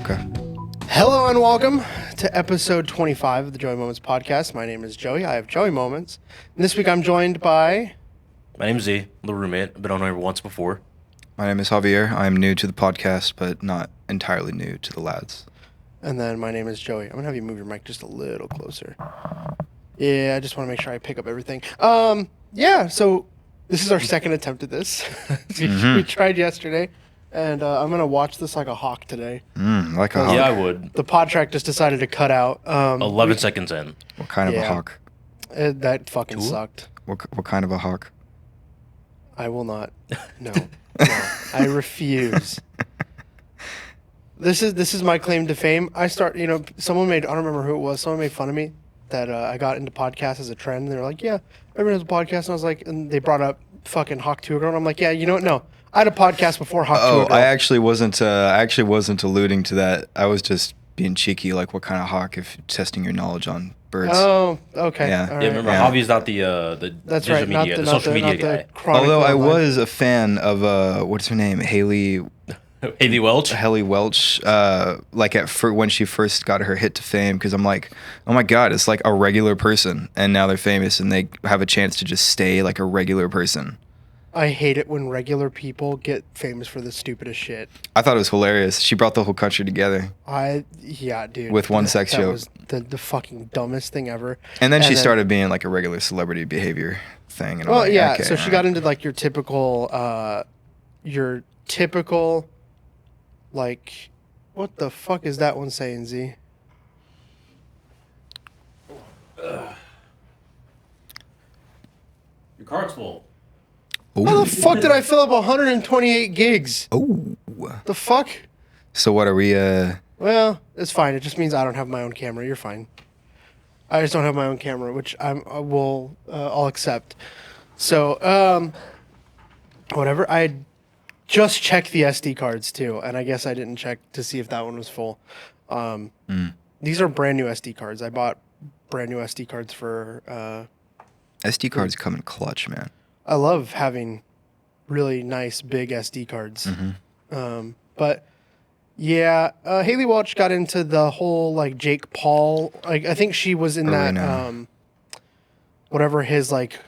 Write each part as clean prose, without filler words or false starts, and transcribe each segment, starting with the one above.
Okay. Hello and welcome to episode 25 of the Joey Moments podcast. My name is Joey. I have Joey Moments. And this week I'm joined by... My name's Z, I'm the roommate. I've been on here once before. My name is Javier. I'm new to the podcast, but not entirely new to the lads. And then my name is Joey. I'm going to have you move your mic just a little closer. Yeah, I just want to make sure I pick up everything. Yeah, so this is our second attempt at this. We tried yesterday, and I'm going to watch this like a hawk today. Like a hawk. Yeah, I would. The pod track just decided to cut out. 11 seconds in. What kind of a Yeah. hawk? That fucking Cool. sucked. What kind of a hawk? I will not. No. I refuse. This is my claim to fame. Someone made, I don't remember who it was, someone made fun of me that I got into podcasts as a trend. And they were like, yeah, everyone has a podcast. And I was like, and they brought up fucking Hawk Tuah Girl. And I'm like, yeah, you know what? No. I had a podcast before Hawk Tuah Girl. I actually wasn't alluding to that. I was just being cheeky, like what kind of hawk, if testing your knowledge on birds. Oh, okay. Yeah. All Yeah, right. remember, Yeah. Javi's not the That's digital right. Not media, the, the not social the, media not guy. the chronicle Although I online. was a fan of what's her name, Haley Welch. Welch, like when she first got her hit to fame, because I'm like, oh my god, it's like a regular person, and now they're famous and they have a chance to just stay like a regular person. I hate it when regular people get famous for the stupidest shit. I thought it was hilarious. She brought the whole country together. Yeah, dude. With one sex that joke. was the fucking dumbest thing ever. And then she started being like a regular celebrity behavior thing. And I'm Well, like, yeah. okay, So she got into like your typical, like, what the fuck is that one saying, Z? Your card's full. How the fuck did I fill up 128 gigs? Oh. The fuck? So what are we? Well, it's fine. It just means I don't have my own camera. You're fine. I just don't have my own camera, which I'll accept. So, whatever. I just checked the SD cards too, and I guess I didn't check to see if that one was full. These are brand new SD cards. I bought brand new SD cards for. SD cards come in clutch, man. I love having really nice big SD cards. But yeah, Haley Welch got into the whole like Jake Paul. Like I think she was in that whatever his like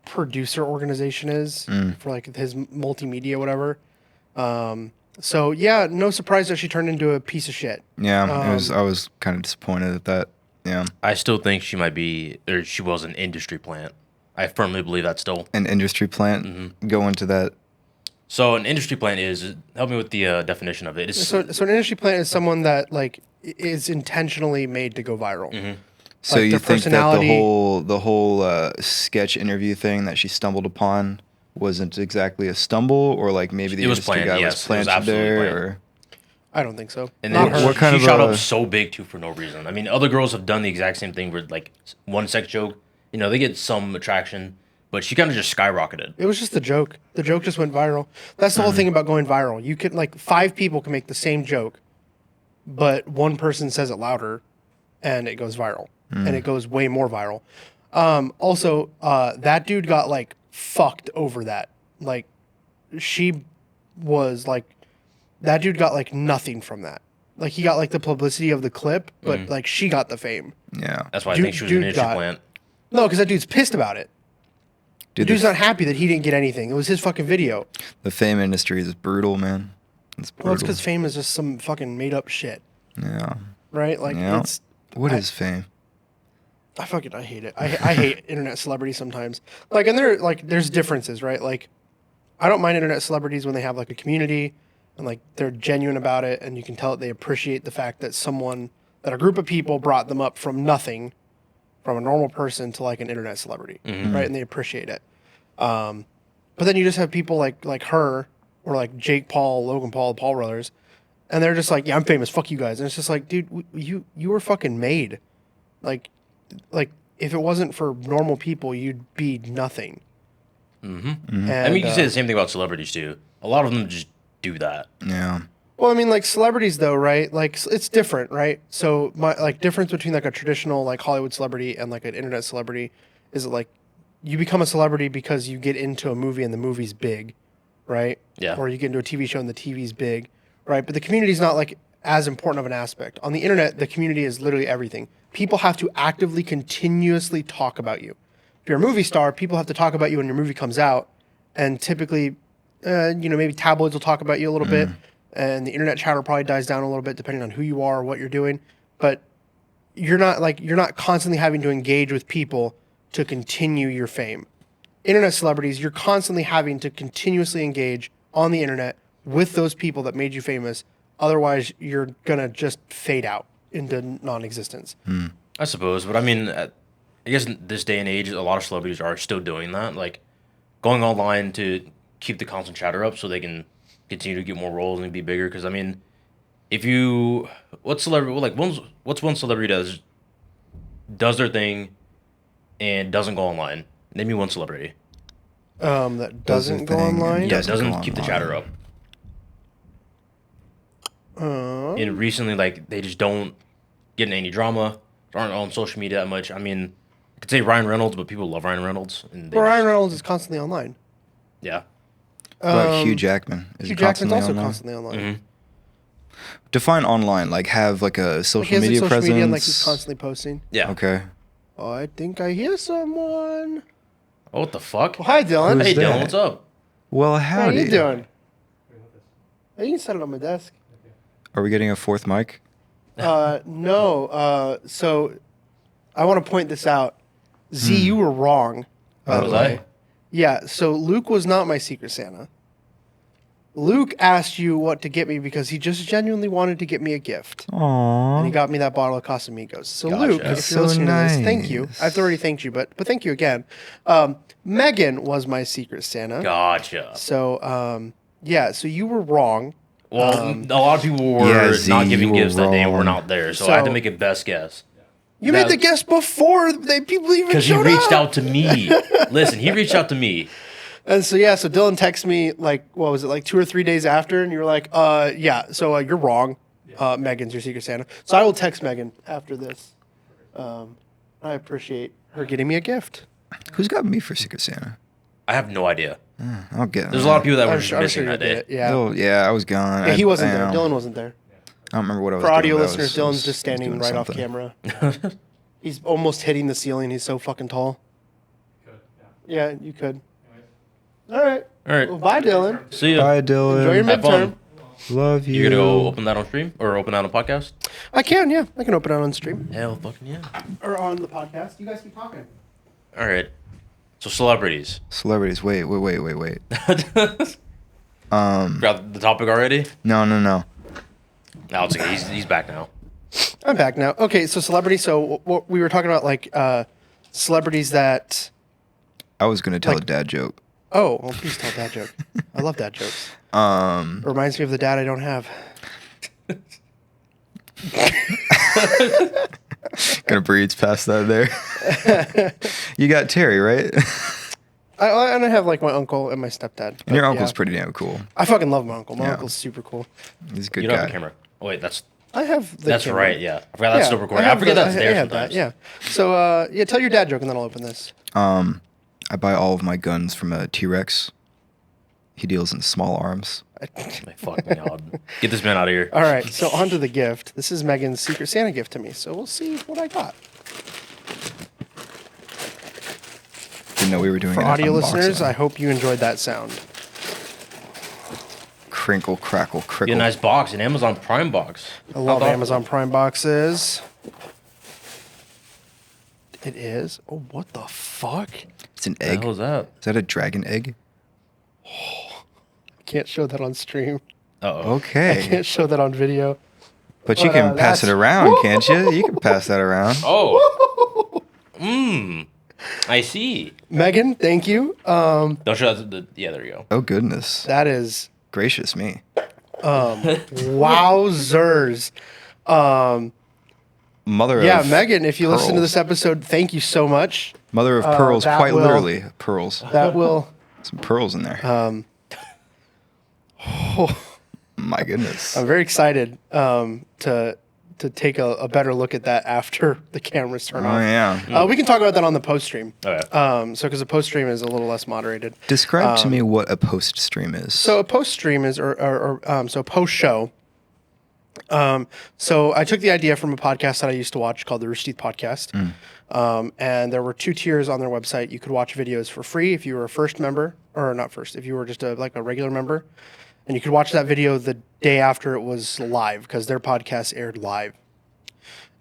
producer organization is for like his multimedia whatever. So yeah, no surprise that she turned into a piece of shit. Yeah, I was kind of disappointed at that. Yeah, I still think she might be, or she was an industry plant. I firmly believe that still. an industry plant. Go into that. So an industry plant is, help me with the definition of it. It's, So an industry plant is someone that like is intentionally made to go viral. So Like you their think that personality- the whole sketch interview thing that she stumbled upon wasn't exactly a stumble, or like maybe the It was industry planned, guy yes. was It was planted absolutely there, planned. or I don't think so. and Not then her. what kind she of shot a- up so big too for no reason. I mean, other girls have done the exact same thing with like one sex joke. You know, they get some attraction, but she kind of just skyrocketed. It was just a joke. The joke just went viral. That's the whole thing about going viral. You can like 5 people can make the same joke, but one person says it louder, and it goes viral, and it goes way more viral. Also, that dude got like fucked over that. Like, she was like, that dude got like nothing from that. Like he got like the publicity of the clip, but like she got the fame. yeah. That's why I Dude- think she was an dude industry got- plant. No, because that dude's pissed about it. The Dude, dude's not happy that he didn't get anything. It was his fucking video. the fame industry is brutal, man. It's brutal. Well, it's because fame is just some fucking made up shit, yeah. right? Like Yeah. it's. What I- is fame? I hate it. I hate internet celebrities sometimes. Like, and there's differences, right? Like, I don't mind internet celebrities when they have like a community and like they're genuine about it, and you can tell that they appreciate the fact that a group of people brought them up from nothing, from a normal person to like an internet celebrity, right? And they appreciate it. But then you just have people like her or like Jake Paul, Logan Paul, the Paul brothers, and they're just like, yeah, I'm famous. Fuck you guys. And it's just like, dude, you were fucking made. Like if it wasn't for normal people, you'd be nothing. I And, mean, you can say the same thing about celebrities too. A lot of them just do that. Yeah. Well, I mean, like celebrities, though, right? Like it's different, right? So, my like difference between like a traditional like Hollywood celebrity and like an internet celebrity is that, like you become a celebrity because you get into a movie and the movie's big, right? Yeah. Or you get into a TV show and the TV's big, right? But the community's not like as important of an aspect. On the internet, the community is literally everything. People have to actively, continuously talk about you. If you're a movie star, people have to talk about you when your movie comes out, and typically, maybe tabloids will talk about you a little bit, and the internet chatter probably dies down a little bit depending on who you are or what you're doing. But you're not constantly having to engage with people to continue your fame. Internet celebrities, you're constantly having to continuously engage on the internet with those people that made you famous. Otherwise, you're gonna just fade out into non-existence. I suppose, but I mean, I guess in this day and age, a lot of celebrities are still doing that, like going online to keep the constant chatter up so they can continue to get more roles and be bigger. Because I mean, what's one celebrity that does their thing and doesn't go online? Name me one celebrity. That Does doesn't their go thing and online. Yeah, Doesn't doesn't go keep the online. chatter up. And recently, like they just don't get in any drama, aren't on social media that much. I mean, I could say Ryan Reynolds, but people love Ryan Reynolds, and Ryan Reynolds is constantly online. yeah. But Hugh Jackman is Hugh he Jackman's constantly also online? constantly online. Mm-hmm. Define online, like have like a Like social he has like media social presence. media and like he's constantly posting. Yeah. Okay. Oh, I think I hear someone. Oh, what the fuck? Well, hi, Dylan. Who's Hey, that? Dylan, what's up? Well, How howdy. you doing? Oh, you can set it on my desk. Are we getting a fourth mic? No. So I want to point this out. Z, you were wrong. by Oh, the was way. I? Yeah. So Luke was not my Secret Santa. Luke asked you what to get me because he just genuinely wanted to get me a gift. And he Aww. got me that bottle of Casamigos. So Gotcha. Luke, That's if you're so listening to this, thank you. nice. I've already thanked you, but thank you again. Megan was my Secret Santa. Gotcha. So yeah, so you were wrong. Well, a lot of people were Yeah, Z, not giving you were gifts that day and were wrong. not there, so I had to So- make a best guess. You Now- made the guess before people even Because he showed reached up. out to me. Listen, he reached out to me. And so yeah, so Dylan texted me like what was it, like 2 or 3 days after, and you were like, yeah, so you're wrong. Megan's your Secret Santa. So I will text Megan after this. I appreciate her getting me a gift. Who's got me for Secret Santa? I have no idea. I'll get. There's a lot of people that were I'm just sure, I'm missing sure you that day. did. Yeah. Oh yeah, I was gone. Yeah, he wasn't there. I Dylan wasn't there. don't remember what I was. For audio doing, but I listeners, I Dylan's just standing doing right off something. camera. He's almost hitting the ceiling. He's so fucking tall. Yeah, you could. All right. All right. Well, bye, Dylan. See ya. Bye, Dylan. Enjoy your Have fun. midterm. Love you. You gonna go open that on stream or open that on podcast? I can, yeah. I can open it on stream Hell, fucking yeah. or on the podcast. You guys keep talking. All right. So celebrities. Celebrities. Wait. Got Um. the topic already? No. No, it's okay. He's back now. I'm back now. Okay, so celebrities. So what we were talking about, like celebrities that. I was gonna tell Like- a dad joke. Oh, well, please tell that joke. I love dad jokes. It reminds me of the dad I don't have. Gonna breeze past that there. You got Terry, right? And I have like my uncle and my stepdad. And your but, uncle's yeah. pretty damn cool. I fucking love my uncle. My Yeah. uncle's super cool. He's a good You don't guy. have a camera. Oh wait, that's I have the that's camera. right. Yeah, I forgot that's still recording. I have forget the- that's I there have sometimes. that, yeah. So yeah, tell your dad joke and then I'll open this. I buy all of my guns from a T-Rex. He deals in small arms. My fucking god. Get this man out of here. All right, so on to the gift. This is Megan's Secret Santa gift to me. So we'll see what I got. Didn't know we were doing For an audio unboxing. listeners, I hope you enjoyed that sound. Crinkle, crackle, crickle. Get a nice box, an Amazon Prime box. I love How Amazon Prime boxes. It is. Oh, what the fuck? It's an The egg. hell is that? Is that a dragon egg? Can't show that on stream. Uh-oh. Okay. Can't show that on video. But you But, can pass it that's- around, can't you? You can pass that around. Oh. I see. Megan, thank you. Don't show that. Yeah, there you go. Oh, goodness. That is Gracious me. wowzers. Mother Yeah, of Megan, if you listen to pearls. this episode, thank you so much. Mother of pearls, that quite will- literally. Pearls. That will. Some pearls in there. My goodness. I'm very excited to take a better look at that after the cameras turn Oh off. yeah. We can talk about that on the post stream. Oh, yeah. So because the post stream is a little less moderated. Describe to me what a post stream is. So a post stream is, so post show. So I took the idea from a podcast that I used to watch called the Rooster Teeth Podcast. And there were 2 tiers on their website. You could watch videos for free if you were a first member, or not first, if you were just a regular member. And you could watch that video the day after it was live because their podcast aired live.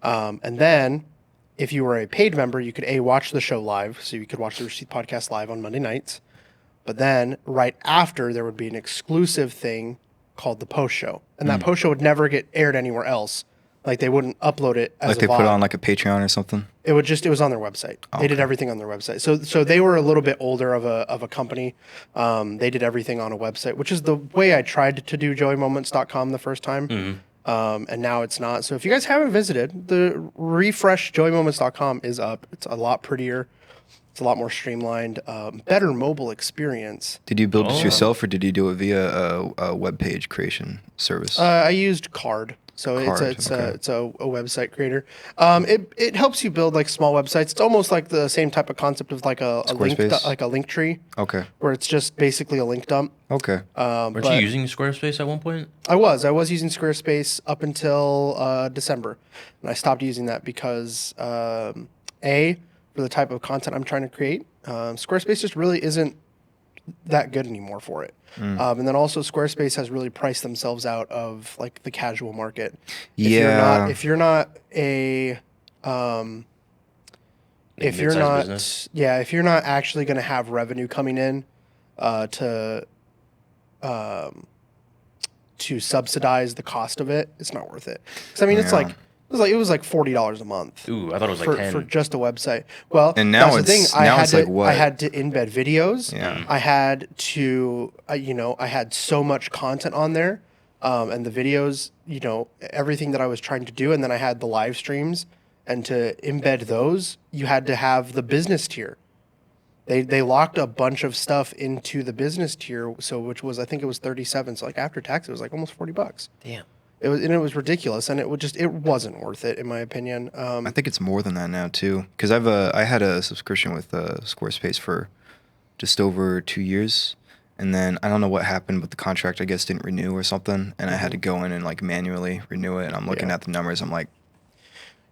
And then if you were a paid member, you could watch the show live. So you could watch the Rooster Teeth Podcast live on Monday nights. But then right after, there would be an exclusive thing called the post show. And that post show would never get aired anywhere else. Like they wouldn't upload it as like a they put VOD. on like a Patreon or something. It was on their website. They did everything on their website. So they were a little bit older of a company. They did everything on a website, which is the way I tried to do joeymoments.com the first time. And now it's not. So if you guys haven't visited, the refresh joeymoments.com is up. It's a lot prettier. It's a lot more streamlined, better mobile experience. Did you build it yourself or did you do it via a web page creation service? I used Card. So Card, it's a website creator. It helps you build like small websites. It's almost like the same type of concept of like a link tree, Okay. where it's just basically a link dump. Okay. Weren't you But using Squarespace at one point? I was using Squarespace up until December, and I stopped using that because for the type of content I'm trying to create, Squarespace just really isn't that good anymore for it. And then also Squarespace has really priced themselves out of like the casual market. If you're not actually going to have revenue coming in to subsidize the cost of it, it's not worth it. Because I mean, it was like $40 a month. Ooh, I thought it was like 10. for just a website. Well, And now that's the thing. it's- now it's like what? I had to embed videos. Yeah. I had to, I had so much content on there, and the videos, everything that I was trying to do, and then I had the live streams, and to embed those, you had to have the business tier. They locked a bunch of stuff into the business tier, which was, I think it was 37. So like after tax, it was like almost $40. Damn. It was ridiculous, and it wasn't worth it in my opinion. I think it's more than that now too, because I had a subscription with Squarespace for just over 2 years, and then I don't know what happened, but the contract I guess didn't renew or something, and I had to go in and like manually renew it. And I'm looking at the numbers, I'm like,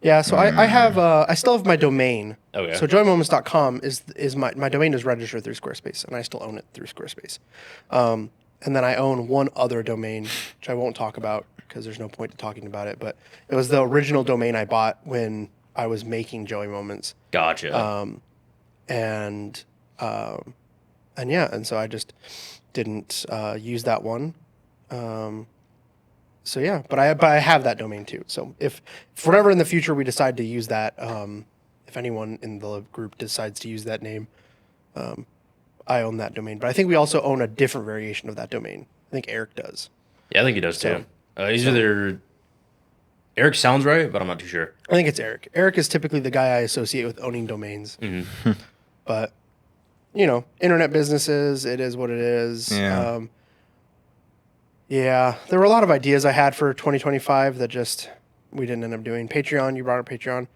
Yeah, so I still have my domain. Okay. So joymoments.com is my domain is registered through Squarespace, and I still own it through Squarespace. And then I own one other domain, which I won't talk about because there's no point to talking about it. But it was the original domain I bought when I was making Joey Moments, Gotcha. and so I just didn't use that one. So yeah, but I have that domain too. So if for whatever in the future we decide to use that, if anyone in the group decides to use that name, I own that domain. But I think we also own a different variation of that domain. I think Eric does. Yeah, I think he does too. He's either Eric sounds right, but I'm not too sure. I think it's Eric. Eric is typically the guy I associate with owning domains. But internet businesses, it is what it is. Yeah. Yeah, there were a lot of ideas I had for 2025 that just we didn't end up doing. Patreon, you brought up Patreon.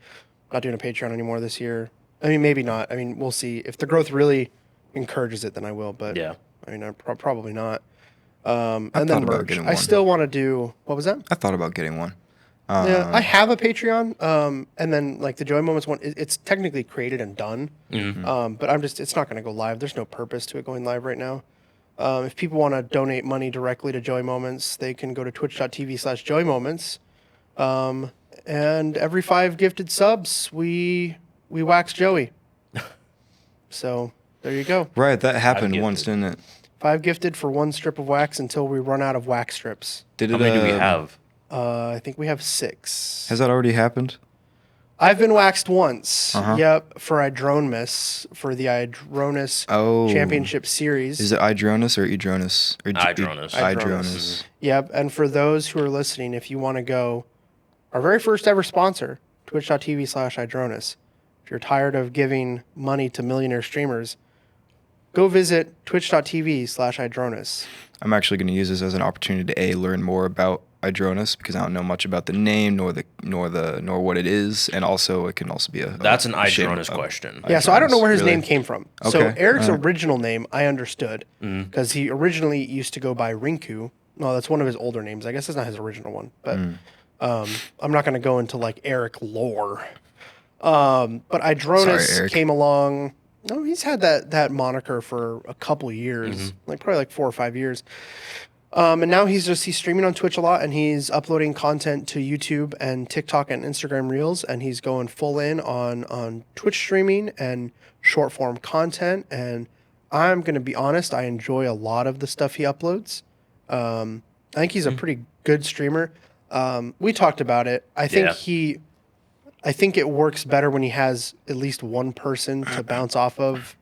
Not doing a Patreon anymore this year. I mean, maybe not. I mean, we'll see. If the growth really encourages it, then I will. But Yeah. I mean, probably not. And thought then about merch. getting I one. still want to do. What was that? I thought about getting one. Yeah, I have a Patreon. And then like the Joy Moments one, it's technically created and done. But it's not going to go live. There's no purpose to it going live right now. If people want to donate money directly to Joy Moments, they can go to twitch.tv/joymoments. And every 5 gifted subs, we wax Joey. So there you go. Right, that happened gifted. once, didn't it? 5 gifted for 1 strip of wax until we run out of wax strips. Did How it? many do we have? I think we have 6. Has that already happened? I've been waxed once. Uh-huh. Yep, for Idronis, for the Idronis Championship Series. Is it Idronis or Idronis? Or Idronis. Idronis. Yep, and for those who are listening, if you want to go, our very first ever sponsor, twitch.tv/Idronis. If you're tired of giving money to millionaire streamers, go visit twitch.tv/Idronus. I'm actually going to use this as an opportunity to learn more about Idronus because I don't know much about the name nor what it is, and also it can also be a That's an shame Idronus of- question. Yeah, so I don't know where his Really? name came from. So Okay, Eric's alright. original name, I understood, because he originally used to go by Rinku. No, that's one of his older names. I guess it's not his original one, but I'm not going to go into like Eric lore. But Idronus Sorry, Eric. came along. No, he's had that moniker for a couple years, like probably like 4 or 5 years. And now he's streaming on Twitch a lot, and he's uploading content to YouTube and TikTok and Instagram Reels, and he's going full in on Twitch streaming and short form content. And I'm gonna be honest, I enjoy a lot of the stuff he uploads. I think he's a pretty good streamer. We talked about it. I think it works better when he has at least one person to bounce off of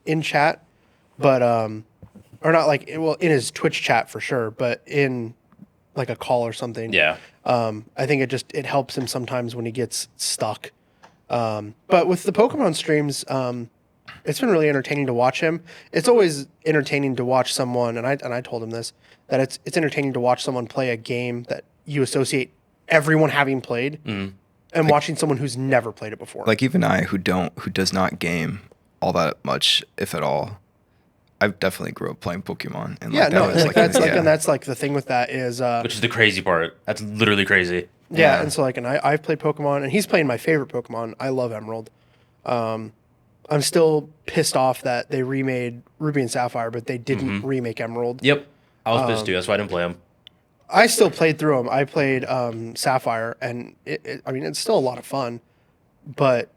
in chat, but or not like in his Twitch chat for sure, but in like a call or something. Yeah. I think it helps him sometimes when he gets stuck. But with the Pokemon streams, it's been really entertaining to watch him. It's always entertaining to watch someone, and I told him this, that it's entertaining to watch someone play a game that you associate everyone having played, and watching someone who's never played it before. Like even I, who does not game all that much, if at all. I've definitely grew up playing Pokemon, and yeah, like, no, that was like that's like, yeah. and that's like the thing with that is, Which is the crazy part. That's literally crazy. yeah, Yeah. and so like, and I've played Pokemon, and he's playing my favorite Pokemon. I love Emerald. I'm still pissed off that they remade Ruby and Sapphire, but they didn't remake Emerald. Yep. I was pissed too. That's why I didn't play him. I still played through them. I played Sapphire, and I mean, it's still a lot of fun, but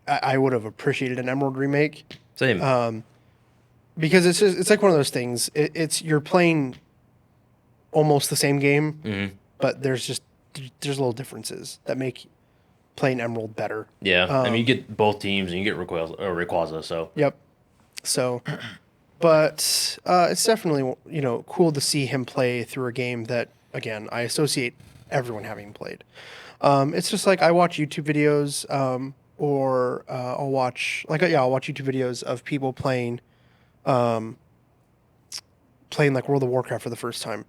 I would have appreciated an Emerald remake. Same. Because it's like one of those things. It's you're playing almost the same game, but there's little differences that make playing Emerald better. Yeah. I mean, you get both teams and you get Rayquaza, so. Yep. So, but it's definitely cool to see him play through a game that again I associate everyone having played. It's just like I watch YouTube videos, or I'll watch YouTube videos of people playing like World of Warcraft for the first time,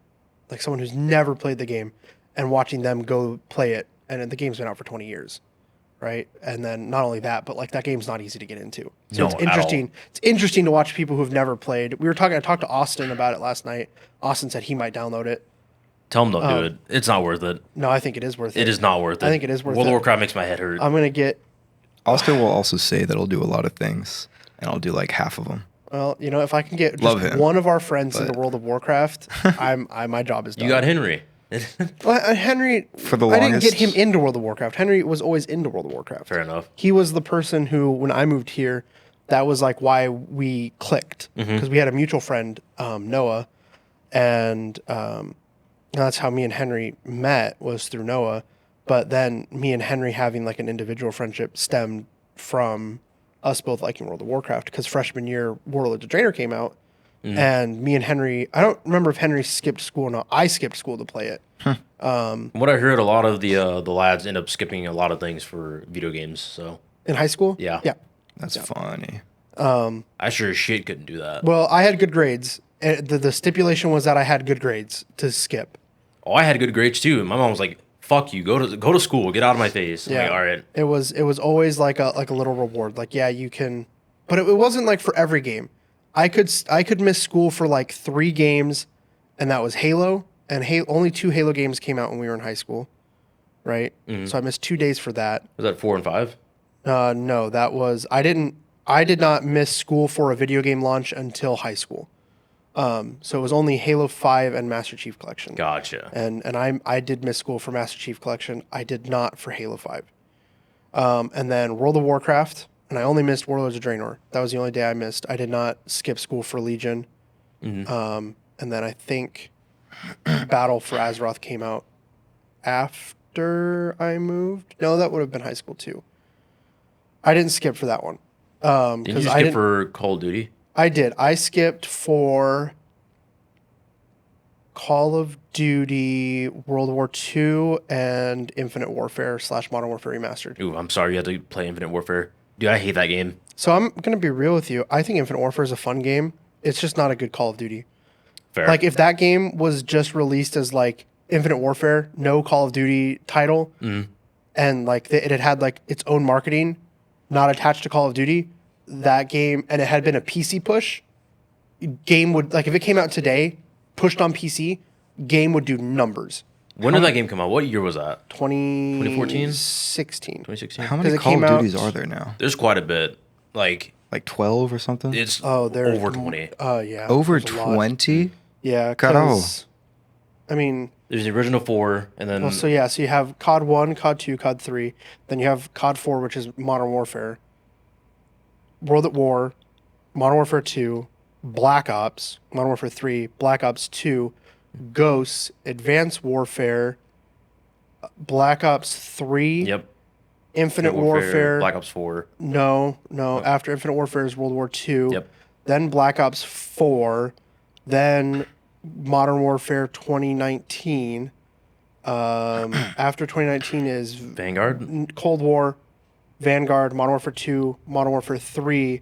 like someone who's never played the game, and watching them go play it, and the game's been out for 20 years, right? And then not only that, but like that game's not easy to get into. So No, it's at interesting. all. It's interesting to watch people who've never played. I talked to Austin about it last night. Austin said he might download it. Tell him don't do it. It's not worth it. No, I think it is worth it. It is not worth it. I think it is worth World it. of Warcraft makes my head hurt. I'm gonna get. Austin will also say that I'll do a lot of things, and I'll do like half of them. Well, if I can get Love just him, one of our friends into but- World of Warcraft, my job is done. You got Henry. Well, Henry, For the I didn't get longest- him into World of Warcraft. Henry was always into World of Warcraft. Fair enough. He was the person who, when I moved here, that was like why we clicked, because we had a mutual friend, Noah, and that's how me and Henry met, was through Noah. But then me and Henry having like an individual friendship stemmed from us both liking World of Warcraft, because freshman year Warlords of Draenor came out, and me and Henry, I don't remember if Henry skipped school or not. I skipped school to play it. From what I heard, a lot of the lads end up skipping a lot of things for video games. So In high school? Yeah. Yeah. That's funny. I sure as shit couldn't do that. Well, I had good grades. The stipulation was that I had good grades to skip. Oh, I had good grades too. And my mom was like, "Fuck you, go to school, get out of my face." I'm Yeah. like, all right. It was always like a little reward. Like, yeah, you can, but it wasn't like for every game. I could miss school for like 3 games, and that was Halo. And only 2 Halo games came out when we were in high school, right? So I missed 2 days for that. Was that 4 and 5? No, that was I did not miss school for a video game launch until high school. So it was only Halo 5 and Master Chief Collection. Gotcha. And I did miss school for Master Chief Collection. I did not for Halo 5. And then World of Warcraft, and I only missed Warlords of Draenor. That was the only day I missed. I did not skip school for Legion. And then I think Battle for Azeroth came out after I moved. No, that would have been high school too. I didn't skip for that one. Did you skip for Call of Duty? I did. I skipped for Call of Duty, World War II, and Infinite Warfare / Modern Warfare Remastered. Ooh, I'm sorry you had to play Infinite Warfare. Dude, I hate that game. So I'm gonna be real with you. I think Infinite Warfare is a fun game. It's just not a good Call of Duty. Fair. Like if that game was just released as like Infinite Warfare, no Call of Duty title, and like it had like its own marketing, not attached to Call of Duty, that game, and it had been a PC push, game would like if it came out today, pushed on PC, game would do numbers. When did that game come out? What year was that? 2014, 2016? 2016? How many 'Cause it Call came of out- Duties are there now? There's quite a bit. Like, 12 or something? it's They're over 20. Yeah, Over there's a lot. 20? Yeah, Carajo. 'cause, I mean, There's the original 4, and then... well, so you have COD 1, COD 2, COD 3, then you have COD 4, which is Modern Warfare, World at War, Modern Warfare 2, Black Ops, Modern Warfare 3, Black Ops 2, Ghosts, Advanced Warfare, Black Ops 3, Yep. Infinite Warfare. Black Ops 4. No. After Infinite Warfare is World War 2. Yep. Then Black Ops 4. Then Modern Warfare 2019. After 2019 is Vanguard? Cold War, Vanguard, Modern Warfare 2, Modern Warfare 3,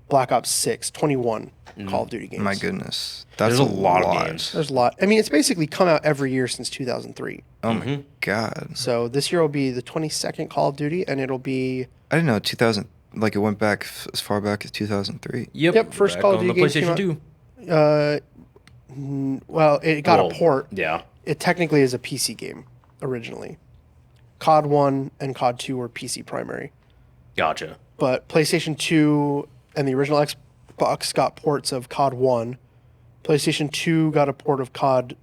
Black Ops 6, 21 Call of Duty games. My goodness. That's There's a lot of games. There's a lot. I mean, it's basically come out every year since 2003. Oh my God. So this year will be the 22nd Call of Duty, and it'll be I didn't know 2000, like it went back as far back as 2003. Yep, first back Call of on Duty the game came PlayStation out. 2. well, it got Well, a port. Yeah. It technically is a PC game originally. COD 1 and COD 2 were PC primary, Gotcha. but PlayStation 2 and the original Xbox got ports of COD 1. PlayStation 2 got a port of COD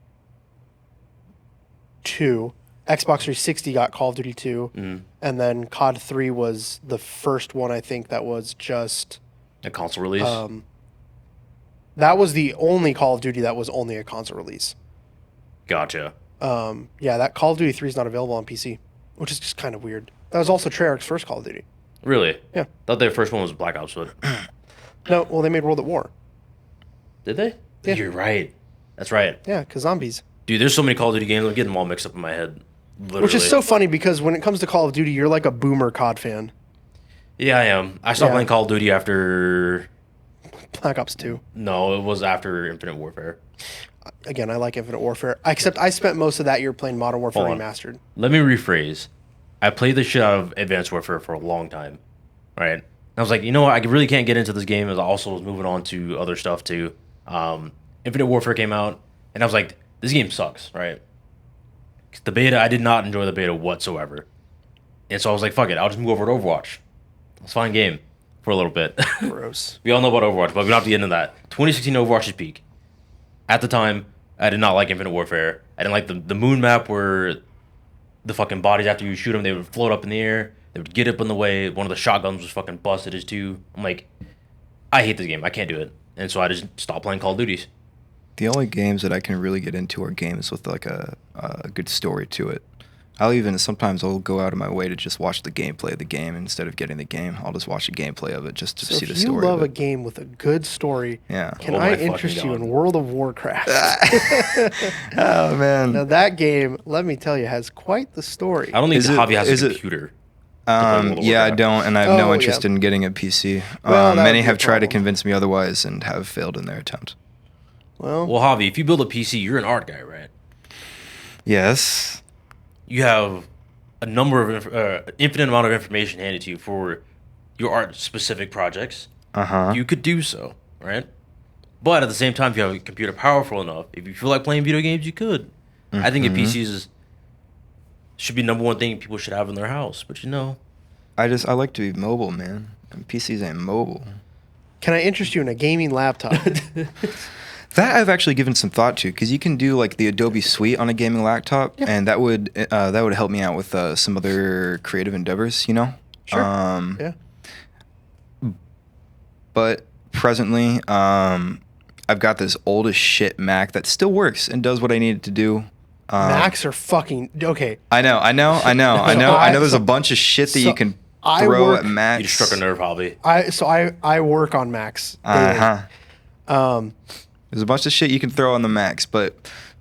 2. Xbox 360 got Call of Duty 2. And then COD 3 was the first one, I think, that was just... A console release? That was the only Call of Duty that was only a console release. Gotcha. Yeah, that Call of Duty 3 is not available on PC, which is just kind of weird. That was also Treyarch's first Call of Duty. Really? Yeah. Thought their first one was Black Ops, but... No, well, they made World at War. Did they? Yeah. You're right. That's right. Yeah, because zombies. Dude, there's so many Call of Duty games. I'm getting them all mixed up in my head. Literally. Which is so funny because when it comes to Call of Duty, you're like a boomer COD fan. Yeah, I am. I stopped Yeah. playing Call of Duty after... Black Ops 2. No, it was after Infinite Warfare. Again, I like Infinite Warfare. Except I spent most of that year playing Modern Warfare Hold on. Remastered. Let me rephrase. I played the shit out of Advanced Warfare for a long time, right? And I was like, you know what? I really can't get into this game. As I also was moving on to other stuff too. Infinite Warfare came out, and I was like, this game sucks, right? The beta, I did not enjoy the beta whatsoever. And so I was like, fuck it, I'll just move over to Overwatch. It's a fine game for a little bit. Gross. We all know about Overwatch, but we don't have to get into that. 2016 Overwatch's peak. At the time, I did not like Infinite Warfare. I didn't like the moon map where the fucking bodies, after you shoot them, they would float up in the air. They would get up in the way. One of the shotguns was fucking busted as too. I'm like, I hate this game. I can't do it. And so I just stopped playing Call of Duties. The only games that I can really get into are games with like a good story to it. Sometimes I'll go out of my way to just watch the gameplay of the game instead of getting the game. I'll just watch the gaplay of it just to So see the if you story. love of a it. game with a good story, Yeah. can Oh my I fucking interest you God. in World of Warcraft? Oh man. Now that game, let me tell you, has quite the story. I don't think Is it- Javi has is a it- computer. World of Yeah, I Warcraft. don't, and I have Oh, no yeah. interest in getting a PC. Well, that would Many be a have tried to problem. convince me otherwise and have failed in their attempt. Well, Well, Javi, if you build a PC, you're an art guy, right? Yes. You have a number of infinite amount of information handed to you for your art specific projects. Uh-huh. You could do so, right? But at the same time, if you have a computer powerful enough, if you feel like playing video games, you could. I think a PC should be number one thing people should have in their house. But you know, I like to be mobile, man. And PCs ain't mobile. can I interest you in a gaming laptop? That I've actually given some thought to, because you can do like the Adobe Suite on a gaming laptop, Yeah. and that would help me out with some other creative endeavors, you know. Sure. Yeah. But presently, I've got this old as shit Mac that still works and does what I need it to do. Macs are fucking okay. I know. There's a bunch of shit that So you can I throw work- at Macs. you just struck a nerve, Javi. I work on Macs. daily. Uh-huh. There's a bunch of shit you can throw on the Macs, but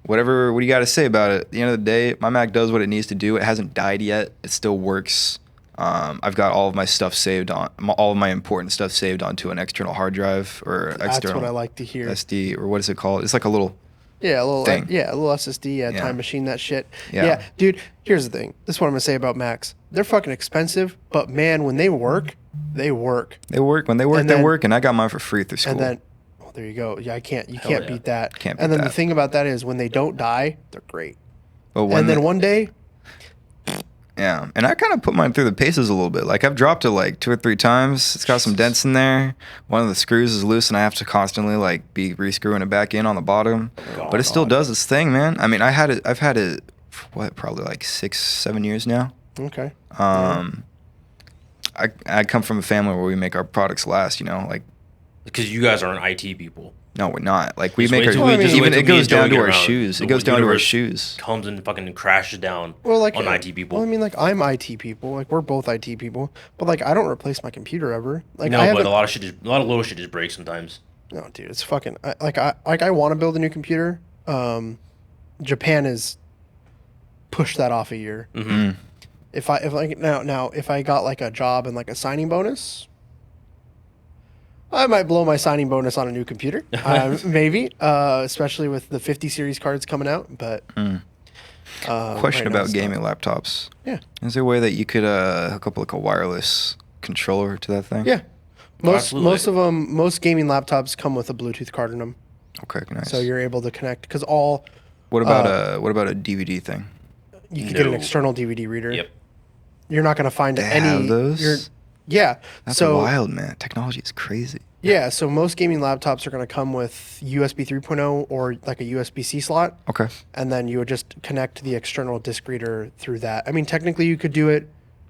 what do you got to say about it? At the end of the day, my Mac does what it needs to do. It hasn't died yet. It still works. I've got all of my stuff saved on all of my important stuff saved onto an external hard drive or That's external what I like to hear. SD or what is it called? It's like a little Yeah, a little thing. yeah, a little SSD, Yeah. time machine that shit. Yeah. Yeah, dude, here's the thing. This is what I'm gonna say about Macs. They're fucking expensive, but man, when they work, they work. They work when they work. And They then- work, and I got mine for free through school. And then oh, there you go. Yeah, you can't yeah. beat that. Can't and beat then the that. thing about that is when they don't die, they're great. but And then one day, yeah, and I kind of put mine through the paces a little bit. Like I've dropped it like 2 or 3 times. It's got some dents in there. One of the screws is loose, and I have to constantly like be rescrewing it back in on the bottom. But it still does its thing, man. I mean, I've had it for what, probably like 6, 7 years now. okay. I come from a family where we make our products last. You know, like Because you guys aren't IT people. no, we're not. Like we Just make wait our till we- just even wait till it me goes and Joey down to get our around. shoes. The It goes down to our universe shoes. Comes and fucking crashes down Well, like on IT people. Well, I mean, like I'm IT people. Like we're both IT people. But like I don't replace my computer ever. Like no, I but haven't. a lot of little shit just breaks sometimes. No, dude, it's fucking. I want to build a new computer. Japan has pushed that off a year. Mm-hmm. If I got like a job and like a signing bonus, I might blow my signing bonus on a new computer. Maybe, especially with the 50 series cards coming out. But Question right now about it's gaming not. laptops. Yeah, Is there a way that you could hook up like a wireless controller to that thing? yeah. Most Absolutely. most gaming laptops come with a Bluetooth card in them, Okay, nice. so you're able to connect because what about a DVD thing? you can get an No. external DVD reader. Yep. You're not going to find They any. have those? Yeah. That's so wild, man. Technology is crazy. yeah, so most gaming laptops are going to come with USB 3.0 or like a USB-C slot, Okay. and then you would just connect the external disk reader through that. I mean, technically you could do it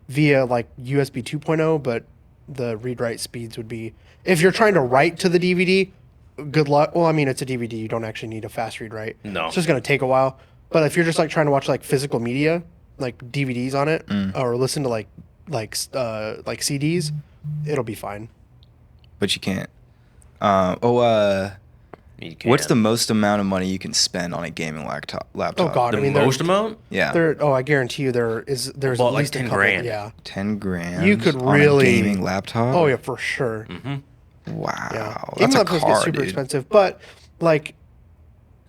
via like USB 2.0, but the read-write speeds would be if you're trying to write to the DVD. Good luck. Well, I mean, it's a DVD. You don't actually need a fast read-write. No. It's just going to take a while. But if you're just like trying to watch like physical media, like DVDs on it, or listen to like CDs, it'll be fine. But you can't. You What's the can. most amount of money you can spend on a gaming laptop? Oh God, The I mean, most amount? Yeah. I guarantee you there's About at like least 10 a couple. grand. Yeah. 10 grand. You could on really- a gaming laptop. Oh yeah, for sure. Wow. Yeah. That's Gaming a laptops car, get super dude. expensive, but like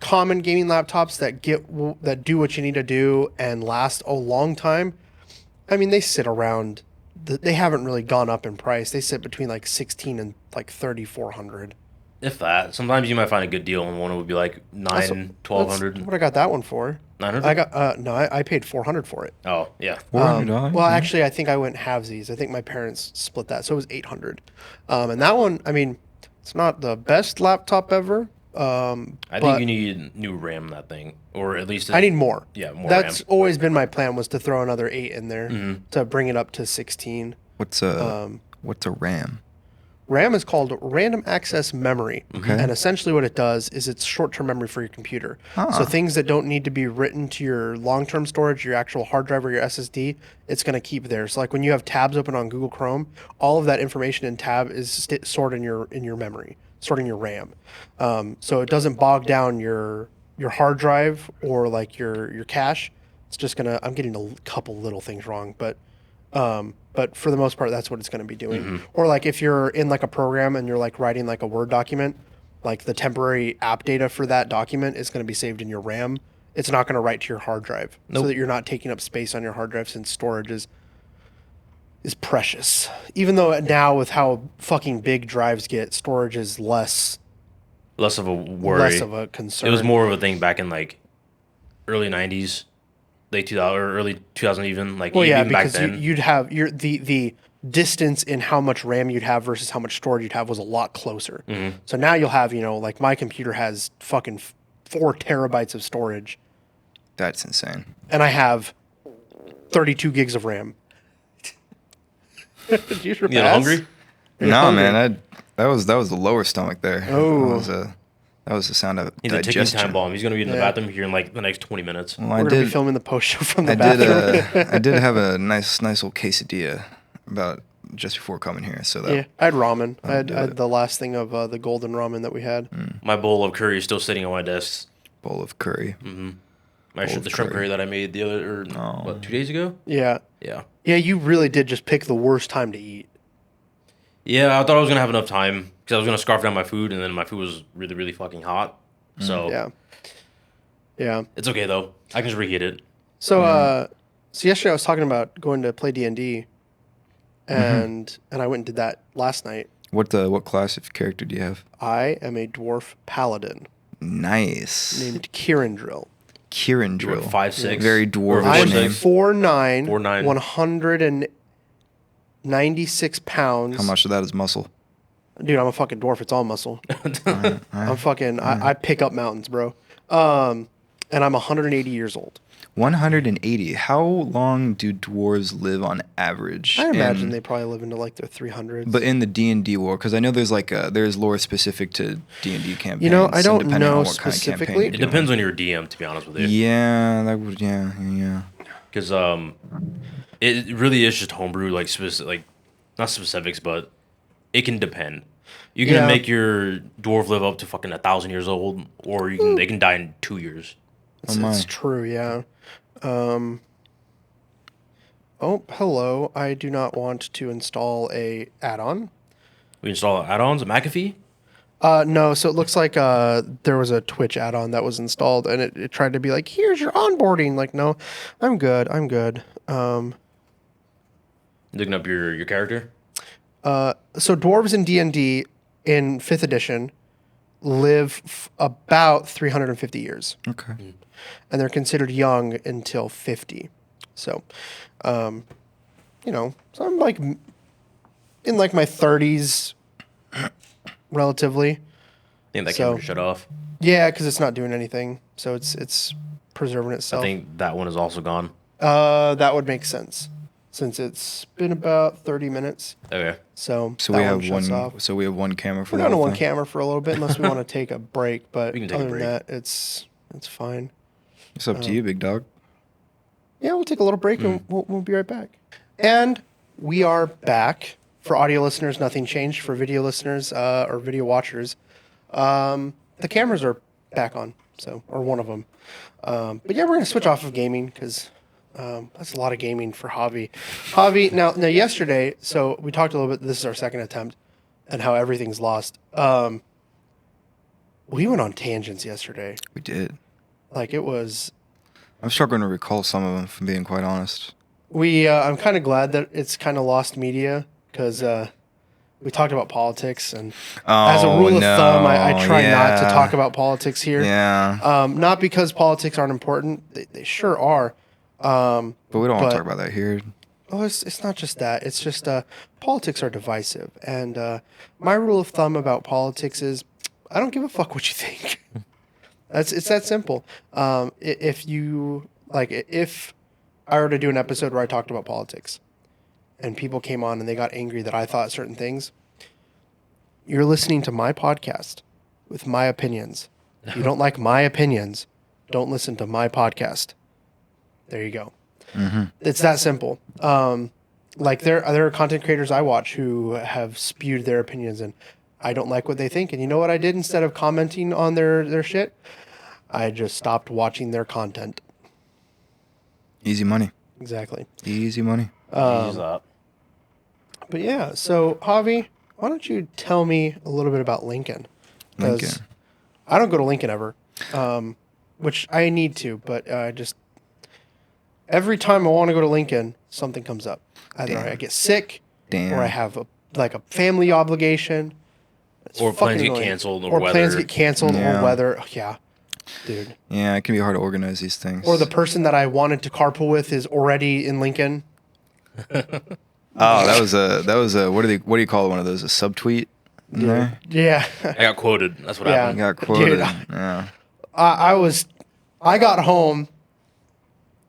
common gaming laptops that do what you need to do and last a long time. I mean, they sit around. They haven't really gone up in price. They sit between like 16 and like 3,400. If that. Sometimes you might find a good deal and one would be like That's 1200. what I got that one for. 900? I got no, I paid 400 for it. Oh, yeah. $400? Well, actually, I think I went halvesies. I think my parents split that, so it was 800. And that one, I mean, it's not the best laptop ever. I but think you need new RAM in that thing. Or at least... I need more. Yeah, more That's RAM. always been my plan was to throw another 8 in there to bring it up to 16. What's a RAM? RAM is called random access memory. And essentially what it does is it's short-term memory for your computer. So things that don't need to be written to your long-term storage, your actual hard drive or your SSD, it's going to keep there. So like when you have tabs open on Google Chrome, all of that information in tab is stored in your memory, stored in your RAM. So it doesn't bog down your hard drive or like your cache. It's just going to, I'm getting a couple little things wrong, but for the most part, that's what it's going to be doing. Or like if you're in like a program and you're like writing like a Word document, like the temporary app data for that document is going to be saved in your RAM. It's not going to write to your hard drive, so that you're not taking up space on your hard drive since storage is precious. Even though now with how fucking big drives get, storage is less Less of a worry. less of a concern. It was more of a thing back in like early 90s, late 2000 or early 2000 even. Like Well, yeah, even back because then. you'd have the distance in how much RAM you'd have versus how much storage you'd have was a lot closer. So now you'll have, like my computer has fucking 4 terabytes of storage, That's insane. and I have 32 gigs of RAM. Did you You know, hungry? No, hungry. man. That was the lower stomach there. Oh. That was the sound of He's a ticking digestion. time bomb. He's going to be in the Yeah. bathroom here in like the next 20 minutes. Well, We're I gonna be did. filming the post show from the I did. bathroom. I did have a nice little quesadilla about just before coming here. So that Yeah, I had ramen. I do had it. the last thing of the golden ramen that we had. My bowl of curry is still sitting on my desk. bowl of curry. The shrimp curry. curry that I made the other, 2 days ago? Yeah, Yeah. Yeah, you really did just pick the worst time to eat. Yeah, I thought I was gonna have enough time because I was gonna scarf down my food, and then my food was really, really fucking hot. So Yeah. Yeah. it's okay though. I can just reheat it. So so yesterday I was talking about going to play D&D and I went and did that last night. What class of character do you have? I am a dwarf paladin Nice. named Kirindril. Kieran You were Drill. 5'6". Very dwarvish I'm name. 4'9", 4'9". 196 pounds. How much of that is muscle? Dude, I'm a fucking dwarf. It's all muscle. I'm fucking, I pick up mountains, bro. And I'm 180 years old. 180. How long do dwarves live on average? I imagine in- they probably live into like their 300s. But in the D&D war, because I know there's there's lore specific to D&D campaigns. You know, I and don't depending know on what kind of campaign specifically. you're It doing. depends on your DM, to be honest with you. Yeah, that would. Yeah. Because it really is just homebrew, like not specifics, but it can depend. You can Yeah. make your dwarf live up to fucking 1,000 years old, or they can die in 2 years. It's true, yeah. Oh, hello. I do not want to install a add-on. We install add-ons, a McAfee. No, so it looks like there was a Twitch add-on that was installed, and it tried to be like, here's your onboarding. Like, no, I'm good. Looking up your character. So dwarves in D&D in 5th edition live about 350 years, Okay. and they're considered young until 50. So, so I'm like in like my 30s, relatively. I think that So- camera shut off. Yeah, because it's not doing anything, so it's preserving I itself. think that one is also gone. That would make sense since it's been about 30 minutes. Okay. So So that we have shuts one. off. So we have one camera for We're that. down to whole one thing? camera for a little bit, unless we want to take a break. But We can take a other than break. that, it's fine. It's up to you, big dog. Yeah, we'll take a little break and we'll be right back. And we are back. For audio listeners, nothing changed. For video listeners or video watchers, the cameras are back on. So, or one of them. But yeah, we're gonna switch off of gaming because that's a lot of gaming for Javi. Javi, now yesterday, so we talked a little bit. This is our second attempt, and how everything's lost. We went on tangents yesterday. We did. Like it was. I'm struggling to recall some of them, if I'm being quite honest. I'm kind of glad that it's kind of lost media because we talked about politics, and as a rule of thumb, I try not to talk about politics here. Yeah, Not because politics aren't important; they sure are. but we don't want but- to talk about that here. Oh, it's not just that. It's just politics are divisive, and my rule of thumb about politics is I don't give a fuck what you think. It's that simple. If you like, if I were to do an episode where I talked about politics, and people came on and they got angry that I thought certain things, you're listening to my podcast with my opinions. If you don't like my opinions, don't listen to my podcast. There you go. It's that simple. Like there are content creators I watch who have spewed their opinions, and I don't like what they think. And you know what I did instead of commenting on their shit? I just stopped watching their content. Easy money. Exactly. Easy money. Use that. But yeah, so Javi, why don't you tell me a little bit about Lincoln? 'Cause Lincoln. I don't go to Lincoln ever, which I need to, but just every time I want to go to Lincoln, something comes up. Either Damn. I get sick, Damn. or I have a family obligation. It's Or plans fucking get annoying. canceled, or plans weather. get canceled, Yeah. or weather. Oh, yeah, dude. Yeah, it can be hard to organize these things. Or the person that I wanted to carpool with is already in Lincoln. that was a what do you call one of those, a subtweet? Yeah. Yeah. I got quoted. That's what Yeah. happened. Got quoted. Dude, yeah. I got home.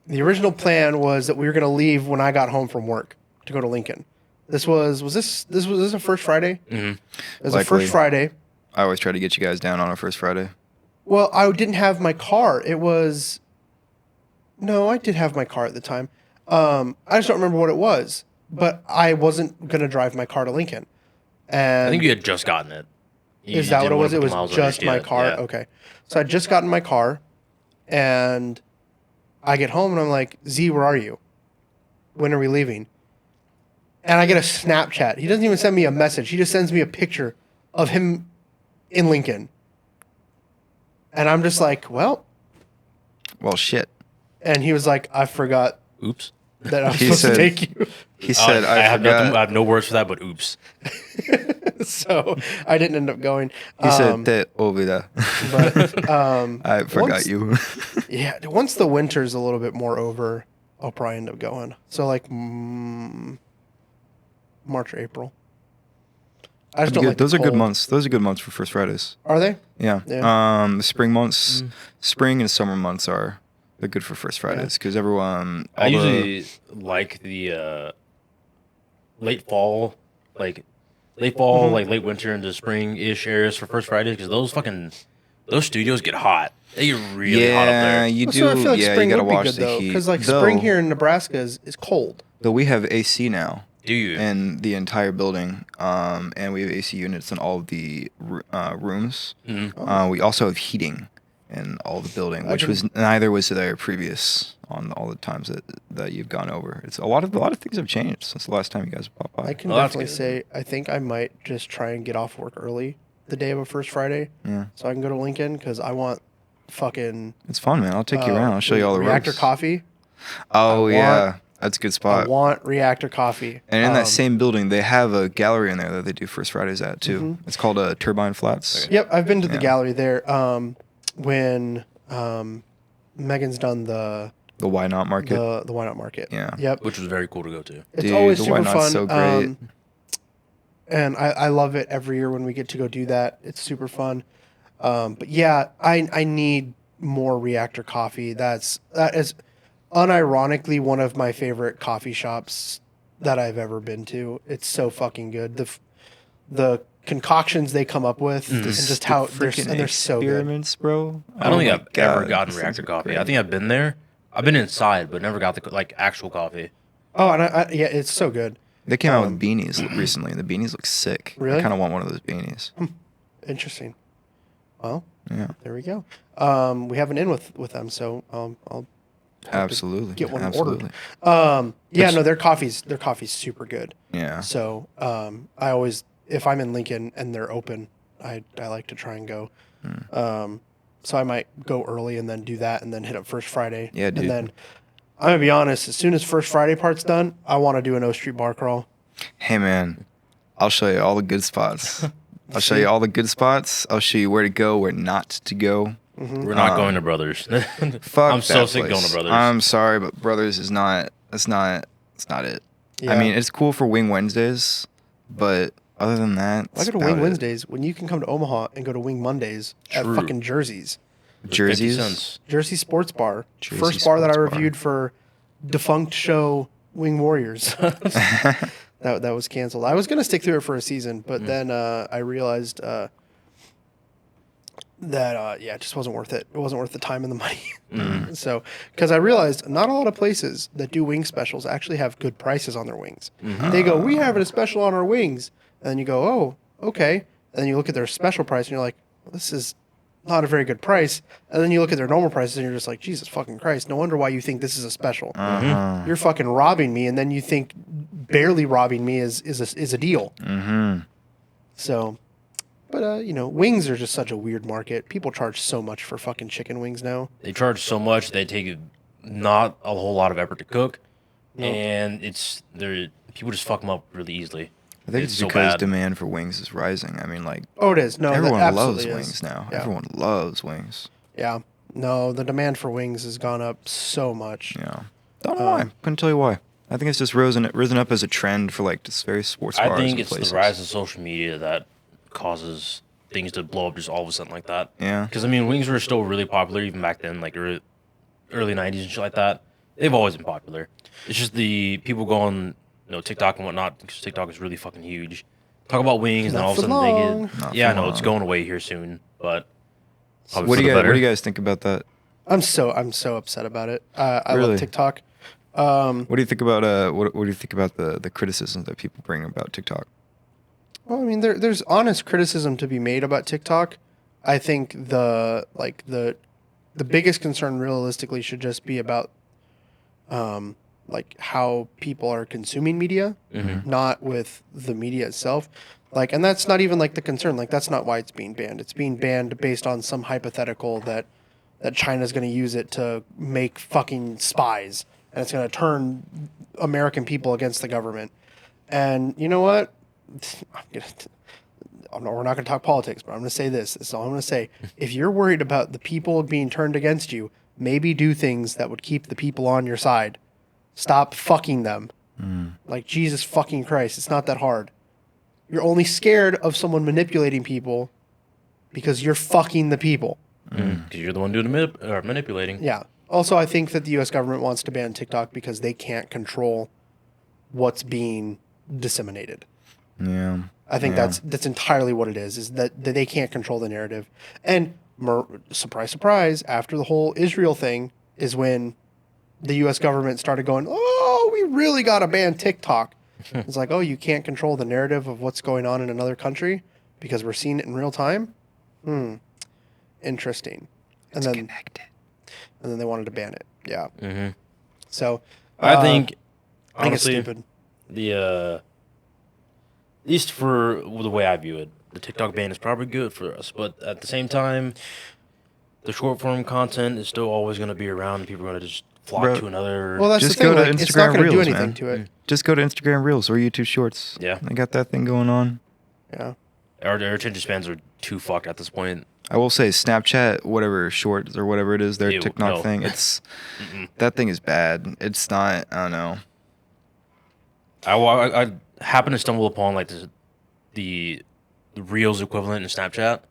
The original plan was that we were going to leave when I got home from work to go to Lincoln. Was this a first Friday? Mm-hmm. It was a Likely. first Friday. I always try to get you guys down on a first Friday. Well, I didn't have my car. No, I did have my car at the time. I just don't remember what it was, but I wasn't going to drive my car to Lincoln. And I think you had just gotten it. You is that what didn't it wanna was? put It the was miles on just it. my Yeah, car. yeah. Okay. So I just got in my car and I get home and I'm like, Z, where are you? when are we leaving? And I get a Snapchat. He doesn't even send me a message. He just sends me a picture of him in Lincoln. And I'm just like, well. Well, shit. And he was like, I forgot Oops. that I'm He supposed to said- take you. He said, I have forgot. nothing. I have no words for that, but oops. So I didn't end up going. He said, te olvida. But I forgot once- you. yeah, once the winter's a little bit more over, I'll probably end up going. So like March or April. I just don't Good. like the Those are good cold. months. Those are good months for First Fridays. Are they? Yeah. Yeah. The spring months, spring and summer months they're good for First Fridays because everyone. I usually like the late fall, like late winter into spring-ish areas for First Fridays because those studios get hot. They get really hot up yeah, there. you do. So I feel like yeah, spring you gotta would be watch good the though, heat. because like Though- spring here in Nebraska is cold. Though we have AC now Do you? in the entire building, and we have AC units in all of the rooms. Mhm. We also have heating in all the building, I which can- was neither was there previous on all the times that you've gone over. It's a lot of things have changed since the last time you guys popped by. I can Oh, that's definitely good. say I think I might just try and get off work early the day of a First Friday, Yeah, so I can go to Lincoln because I want fucking it's fun, man. I'll take you around. I'll show you all the Reactor ropes. coffee. Oh I yeah, want- that's a good I spot. want Reactor coffee. And in that same building, they have a gallery in there that they do First Fridays at too. Mm-hmm. It's called Turbine Flats. Yep, I've been to the Yeah. gallery there. When Megan's done the The Why Not Market. the Why Not Market. Yeah. Yep. Which was very cool to go to. It's Dude, always the super Why Not's fun. so great. And I love it every year when we get to go do that. It's super fun. But yeah, I need more Reactor coffee. That is unironically one of my favorite coffee shops that I've ever been to. It's so fucking good. The concoctions they come up with and just how they're so good. experiments, bro. I don't think Oh I've my ever God, gotten these reactor things are coffee. great. I think I've been there. I've been inside, but never got the like actual coffee. Oh, and yeah, it's so good. They came out with beanies recently, and the beanies look sick. Really? I kind of want one of those beanies. Interesting. Well, Yeah, there we go. We have an in with them, so I'll absolutely. get one absolutely. ordered. Yeah, no, their coffee's super good. Yeah. So I always, if I'm in Lincoln and they're open, I like to try and go. So I might go early and then do that and then hit up First Friday. Yeah, dude. And then I'm gonna be honest, as soon as First Friday part's done, I want to do an O Street bar crawl. Hey man, I'll show you all the good spots. I'll show you all the good spots. I'll show you where to go, where not to go. We're not going to Brothers. Fuck I'm so that sick going place. to Brothers. I'm sorry, but Brothers is not. It's not it. Yeah. I mean, it's cool for Wing Wednesdays, but other than that, I go to Wing Wednesdays when you can come to Omaha and go to Wing Mondays at True. fucking Jersey's. 50 Jerseys. cents. Jersey Sports Bar. Jersey First bar that I Sports Bar. reviewed for defunct show Wing Warriors. that was canceled. I was gonna stick through it for a season, but then I realized that it just wasn't worth it. It wasn't worth the time and the money. So because I realized not a lot of places that do wing specials actually have good prices on their wings. They go, "We have a special on our wings," and then you go, "Oh, okay." And then you look at their special price and you're like, well, "This is not a very good price." And then you look at their normal prices and you're just like, Jesus fucking Christ, no wonder why you think this is a special. You're fucking robbing me, and then you think barely robbing me is a deal. So, but wings are just such a weird market. People charge so much for fucking chicken wings now. They charge so much. They take not a whole lot of effort to cook, and people just fuck them up really easily. I think it's so because bad. demand for wings is rising. I mean, like Oh, it is. No, that everyone loves absolutely is. wings now. Yeah. Everyone loves wings. Yeah. No, the demand for wings has gone up so much. Yeah. Don't know why. Couldn't tell you why. I think it's just risen up as a trend for like just very sports bars I think and it's places. the rise of social media that causes things to blow up just all of a sudden like that. Yeah. Because I mean, wings were still really popular even back then, like early '90s and shit like that. They've always been popular. It's just the people go on, TikTok and whatnot because TikTok is really fucking huge. Talk about wings, and then Not all of a for sudden they long. get. Not Yeah, I for know it's long. going away here soon, but probably What for do the you better. guys think about that? I'm so upset about it. I Really? love TikTok. What do you think about what do you think about the criticisms that people bring about TikTok? Well, I mean, there's honest criticism to be made about TikTok. I think the biggest concern realistically should just be about like how people are consuming media, not with the media itself. Like, and that's not even like the concern. Like, that's not why it's being banned. It's being banned based on some hypothetical that China's going to use it to make fucking spies, and it's going to turn American people against the government. And you know what? We're not going to talk politics, but I'm going to say this. This is all I'm going to say. If you're worried about the people being turned against you, maybe do things that would keep the people on your side. Stop fucking them. Like, Jesus fucking Christ. It's not that hard. You're only scared of someone manipulating people because you're fucking the people. Because you're the one doing the manipulating. Yeah. Also, I think that the U.S. government wants to ban TikTok because they can't control what's being disseminated. Yeah. I think that's entirely what it is that they can't control the narrative. And surprise, surprise, after the whole Israel thing is when the U.S. government started going, oh, we really got to ban TikTok. It's like, oh, you can't control the narrative of what's going on in another country because we're seeing it in real time? Interesting. And then they wanted to ban it. Yeah. Mm-hmm. So I think, I think it's honestly, stupid. at least for the way I view it, the TikTok ban is probably good for us. But at the same time, the short form content is still always going to be around, and people are going to just flock Bro, to another. Well, that's Just the thing. go to Like, it's not Instagram going to do Reels, anything man. to it. Just go to Instagram Reels or YouTube Shorts. Yeah. They got that thing going on. Yeah. Our attention spans are too fucked at this point. I will say Snapchat, whatever Shorts or whatever it is, their Ew, TikTok no. thing. It's that thing is bad. It's not. I don't know. I happened to stumble upon like the Reels equivalent in Snapchat,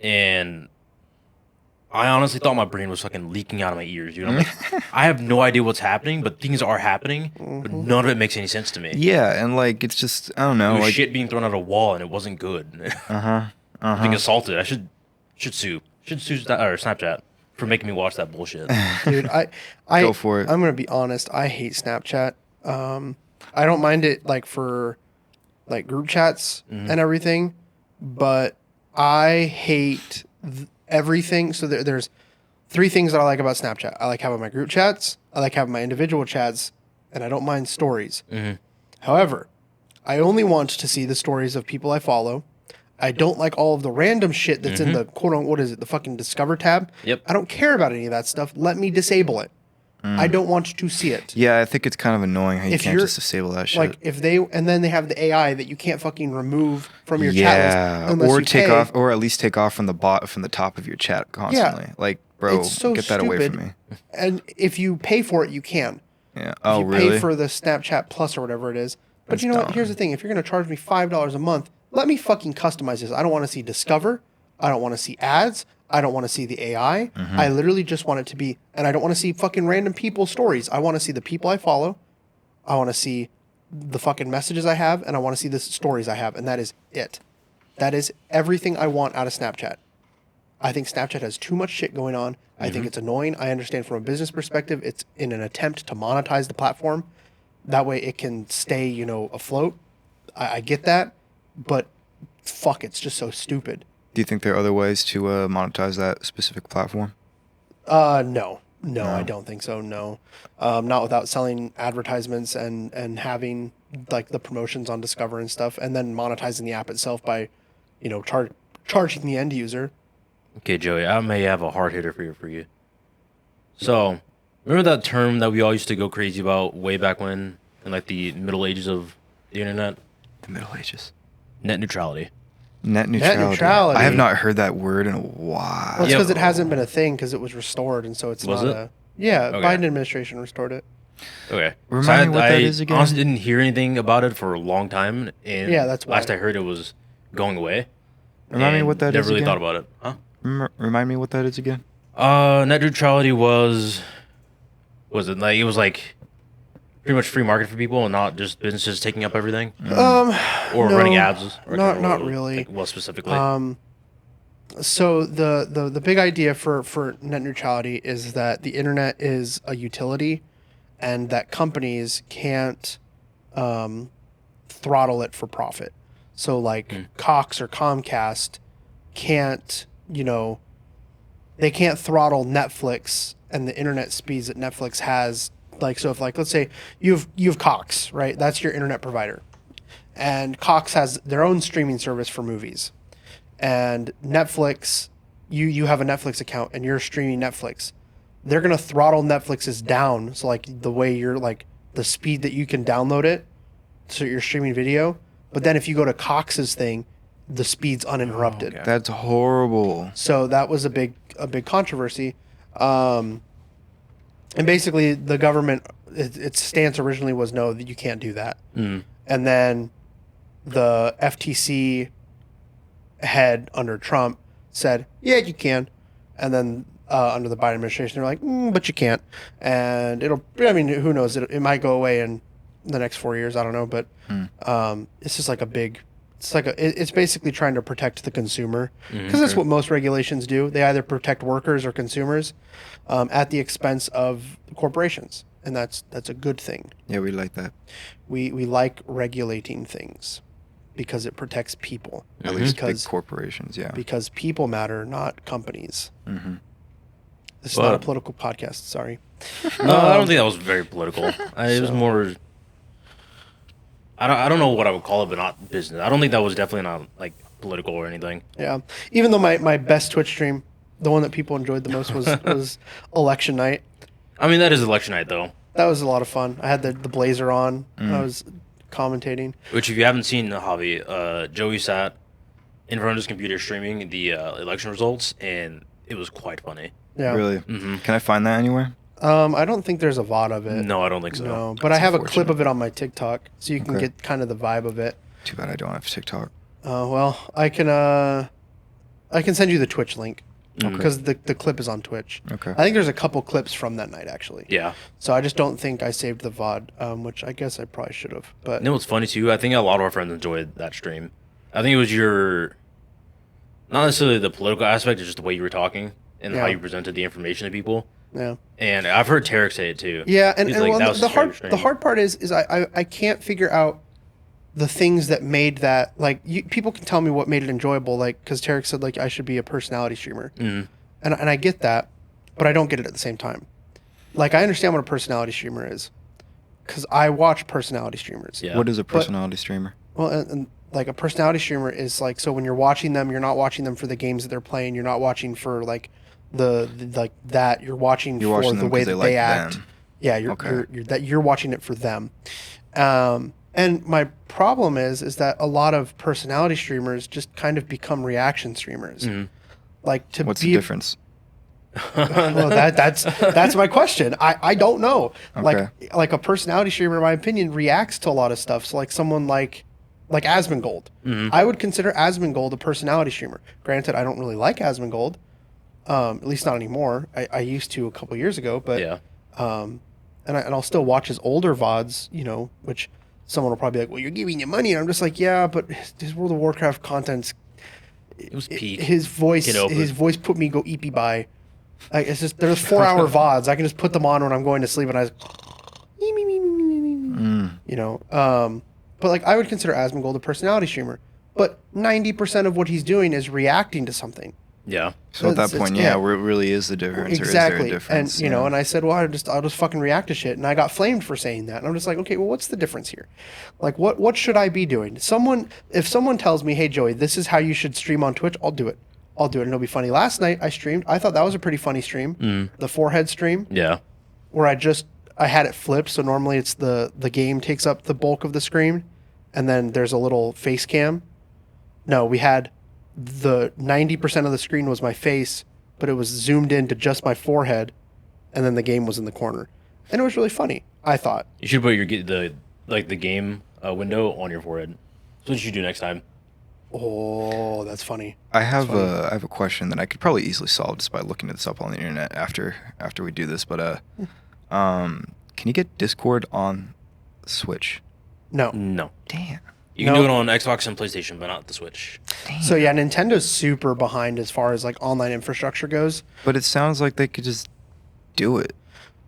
and I honestly thought my brain was fucking leaking out of my ears, dude. I'm like, I have no idea what's happening, but things are happening, but none of it makes any sense to me. Yeah, and like it's just I don't It know. was Like shit being thrown at a wall, and it wasn't good. Being assaulted. I should sue Snapchat for making me watch that bullshit. Dude, I Go for it. I'm gonna be honest. I hate Snapchat. I don't mind it like for like group chats and everything, but I hate everything. So there's three things that I like about Snapchat. I like having my group chats. I like having my individual chats, and I don't mind stories. However, I only want to see the stories of people I follow. I don't like all of the random shit that's in the quote unquote, what is it, the fucking Discover tab. Yep. I don't care about any of that stuff. Let me disable it. I don't want to see it. yeah, I think it's kind of annoying how you If can't you're- just disable that shit. Like if they and then they have the AI that you can't fucking remove from your chat yeah, list unless or you take pay. off, or at least take off from the top of your chat constantly. Like, bro, It's so get that away from stupid. me. And if you pay for it, you can. Yeah. If Oh, you really? pay for the Snapchat Plus or whatever it is. But That's you know what? dumb. Here's the thing: if you're gonna charge me $5 a month, let me fucking customize this. I don't want to see Discover. I don't want to see ads. I don't want to see the AI. I literally just want it to be, and I don't want to see fucking random people's stories. I want to see the people I follow. I want to see the fucking messages I have, and I want to see the stories I have, and that is it. That is everything I want out of Snapchat. I think Snapchat has too much shit going on. I think it's annoying. I understand from a business perspective, it's in an attempt to monetize the platform. That way it can stay, afloat. I get that, but fuck, it's just so stupid. Do you think there are other ways to monetize that specific platform? No, I don't think so. No, not without selling advertisements and having like the promotions on Discover and stuff, and then monetizing the app itself by, charging the end user. Okay, Joey, I may have a hard hitter for you. So, remember that term that we all used to go crazy about way back when, in like the Middle Ages of the internet? The Middle Ages. Net neutrality. Net neutrality. neutrality. I have not heard that word in a while. Well, it's Yep. because it hasn't been a thing because it was restored, and so it's Was not it? a. Yeah, Okay. Biden administration restored it. Okay. Remind me what that is again? I honestly didn't hear anything about it for a long time, and Yeah, that's why. last I heard it was going away. Remind me and what that never is really again? thought about it. Huh? Remind me what that is again. Net neutrality was it like it was like pretty much free market for people and not just businesses taking up everything or no, running ads. Or not or, really. Like, well, specifically. So the big idea for net neutrality is that the internet is a utility, and that companies can't throttle it for profit. So like Cox or Comcast can't, they can't throttle Netflix and the internet speeds that Netflix has like, so if like, let's say you have Cox, right? That's your internet provider. And Cox has their own streaming service for movies. And Netflix, you have a Netflix account and you're streaming Netflix. They're going to throttle Netflix's down. So like the way you're like the speed that you can download it. So you're streaming video. But then if you go to Cox's thing, the speed's uninterrupted. Oh, okay. That's horrible. So that was a big controversy. And basically the government, its stance originally was no, that you can't do that. Mm. And then the FTC head under Trump said, yeah, you can. And then under the Biden administration, they're like, but you can't. And who knows? It might go away in the next 4 years. I don't know. But it's just like it's basically trying to protect the consumer because that's what most regulations do. They either protect workers or consumers at the expense of corporations. And that's a good thing. Yeah, we like that. We like regulating things because it protects people. At least big because corporations, yeah. because people matter, not companies. Mm-hmm. This is not a political podcast. Sorry. No, I don't think that was very political. It was more. I don't know what I would call it, but not business. I don't think that was definitely not like political or anything. Yeah. Even though my best Twitch stream, the one that people enjoyed the most was election night. I mean, that is election night though. That was a lot of fun. I had the blazer on. I was commentating. Which, if you haven't seen the hobby, Joey sat in front of his computer streaming the election results, and it was quite funny. Yeah. Really? Mhm. Can I find that anywhere? I don't think there's a VOD of it. No, I don't think so. No, but That's I have a clip unfortunate. of it on my TikTok, so you can Okay. get kind of the vibe of it. Too bad I don't have TikTok. Well, I can send you the Twitch link Okay. because the clip is on Twitch. Okay. I think there's a couple clips from that night actually. Yeah. So I just don't think I saved the VOD, which I guess I probably should have. But You know what's funny too? I think a lot of our friends enjoyed that stream. I think it was not necessarily the political aspect, it's just the way you were talking and how Yeah. you presented the information to people. yeah, And I've heard Tarek say it too. yeah, and, He's and like, well, that was the his favorite hard stream. part is I can't figure out the things that made that like people can tell me what made it enjoyable, like because Tarek said like I should be a personality streamer, Mhm. and I get that, but I don't get it at the same time. Like I understand what a personality streamer is, because I watch personality streamers. Yeah. What is a personality streamer? Well, and like a personality streamer is like, so when you're watching them, you're not watching them for the games that they're playing. You're not watching for like the like that. You're watching You're for watching the them way 'cause that they they like act. them. Yeah, Okay. you're watching it for them. And my problem is that a lot of personality streamers just kind of become reaction streamers. Mhm. Like to What's be the difference? well, that's my question. I don't know. Okay. Like a personality streamer, in my opinion, reacts to a lot of stuff. So like someone like Asmongold, I would consider Asmongold a personality streamer. Granted, I don't really like Asmongold, at least not anymore. I used to a couple years ago, but Yeah. and I'll still watch his older VODs, which someone will probably be like, well, you're giving you money. And I'm just like, yeah, but his World of Warcraft content's, It was peak. his voice Get over it. put me go eepy by. Like, it's just, there's 4-hour VODs. I can just put them on when I'm going to sleep and I just, but like I would consider Asmongold a personality streamer, but 90% of what he's doing is reacting to something. Yeah. So at that It's- point, yeah. yeah, where it really is the difference. Or is Exactly. there a difference? And and I said, well, I'll just fucking react to shit. And I got flamed for saying that. And I'm just like, okay, well, what's the difference here? Like, what should I be doing? If someone tells me, hey, Joey, this is how you should stream on Twitch, I'll do it. And it'll be funny. Last night I streamed. I thought that was a pretty funny stream. The forehead stream Yeah. where I had it flipped. So normally it's the game takes up the bulk of the screen and then there's a little face cam. No, we had the 90% of the screen was my face, but it was zoomed into just my forehead, and then the game was in the corner, and it was really funny. I thought. You should put the game window on your forehead. That's what you should do next time. Oh, that's funny. I have a question that I could probably easily solve just by looking this up on the internet after we do this. But can you get Discord on Switch? No. No. Damn. You can No. do it on Xbox and PlayStation, but not the Switch. So yeah, Nintendo's super behind as far as like online infrastructure goes. But it sounds like they could just do it.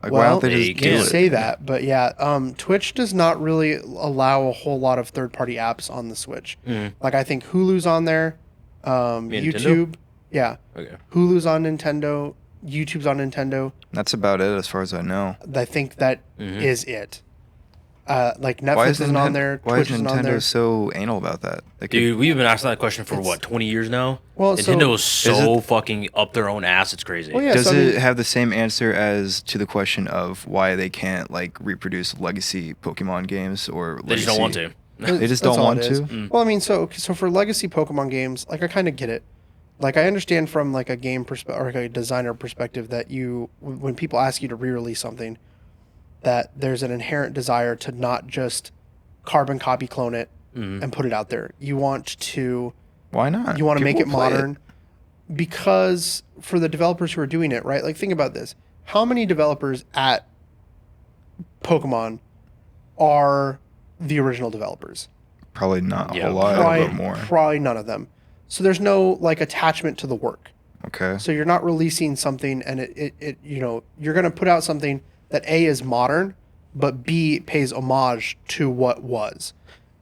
Like, why Well, don't they they just can. do You it? say that, but yeah, Twitch does not really allow a whole lot of third-party apps on the Switch. Like I think Hulu's on there, mean YouTube. Nintendo? Yeah, Okay. Hulu's on Nintendo. YouTube's on Nintendo. That's about it as far as I know. I think that is it. Like Why Netflix is isn't on there. Why Twitch is isn't on Nintendo there. so anal about that? They could- Dude, we've been asking that question for what, 20 years now? Well, so- Nintendo is so it- fucking up their own ass. It's crazy. Well, yeah, Does so, I it mean- have the same answer as to the question of why they can't like reproduce legacy Pokemon games or They just don't want to. They just That's don't all want it is. to? Well, I mean, so for legacy Pokemon games, like I kind of get it. Like I understand from like a game perspective or like a designer perspective that when people ask you to re-release something, that there's an inherent desire to not just carbon copy clone it and put it out there. You want to Why not? you want to make it People play modern because for the developers who are doing it, right? Like think about this. How many developers at Pokemon are the original developers? Probably not a Yeah, whole lot, Probably, but more. probably none of them. So there's no like attachment to the work. Okay. So you're not releasing something and it you're going to put out something that A is modern, but B pays homage to what was.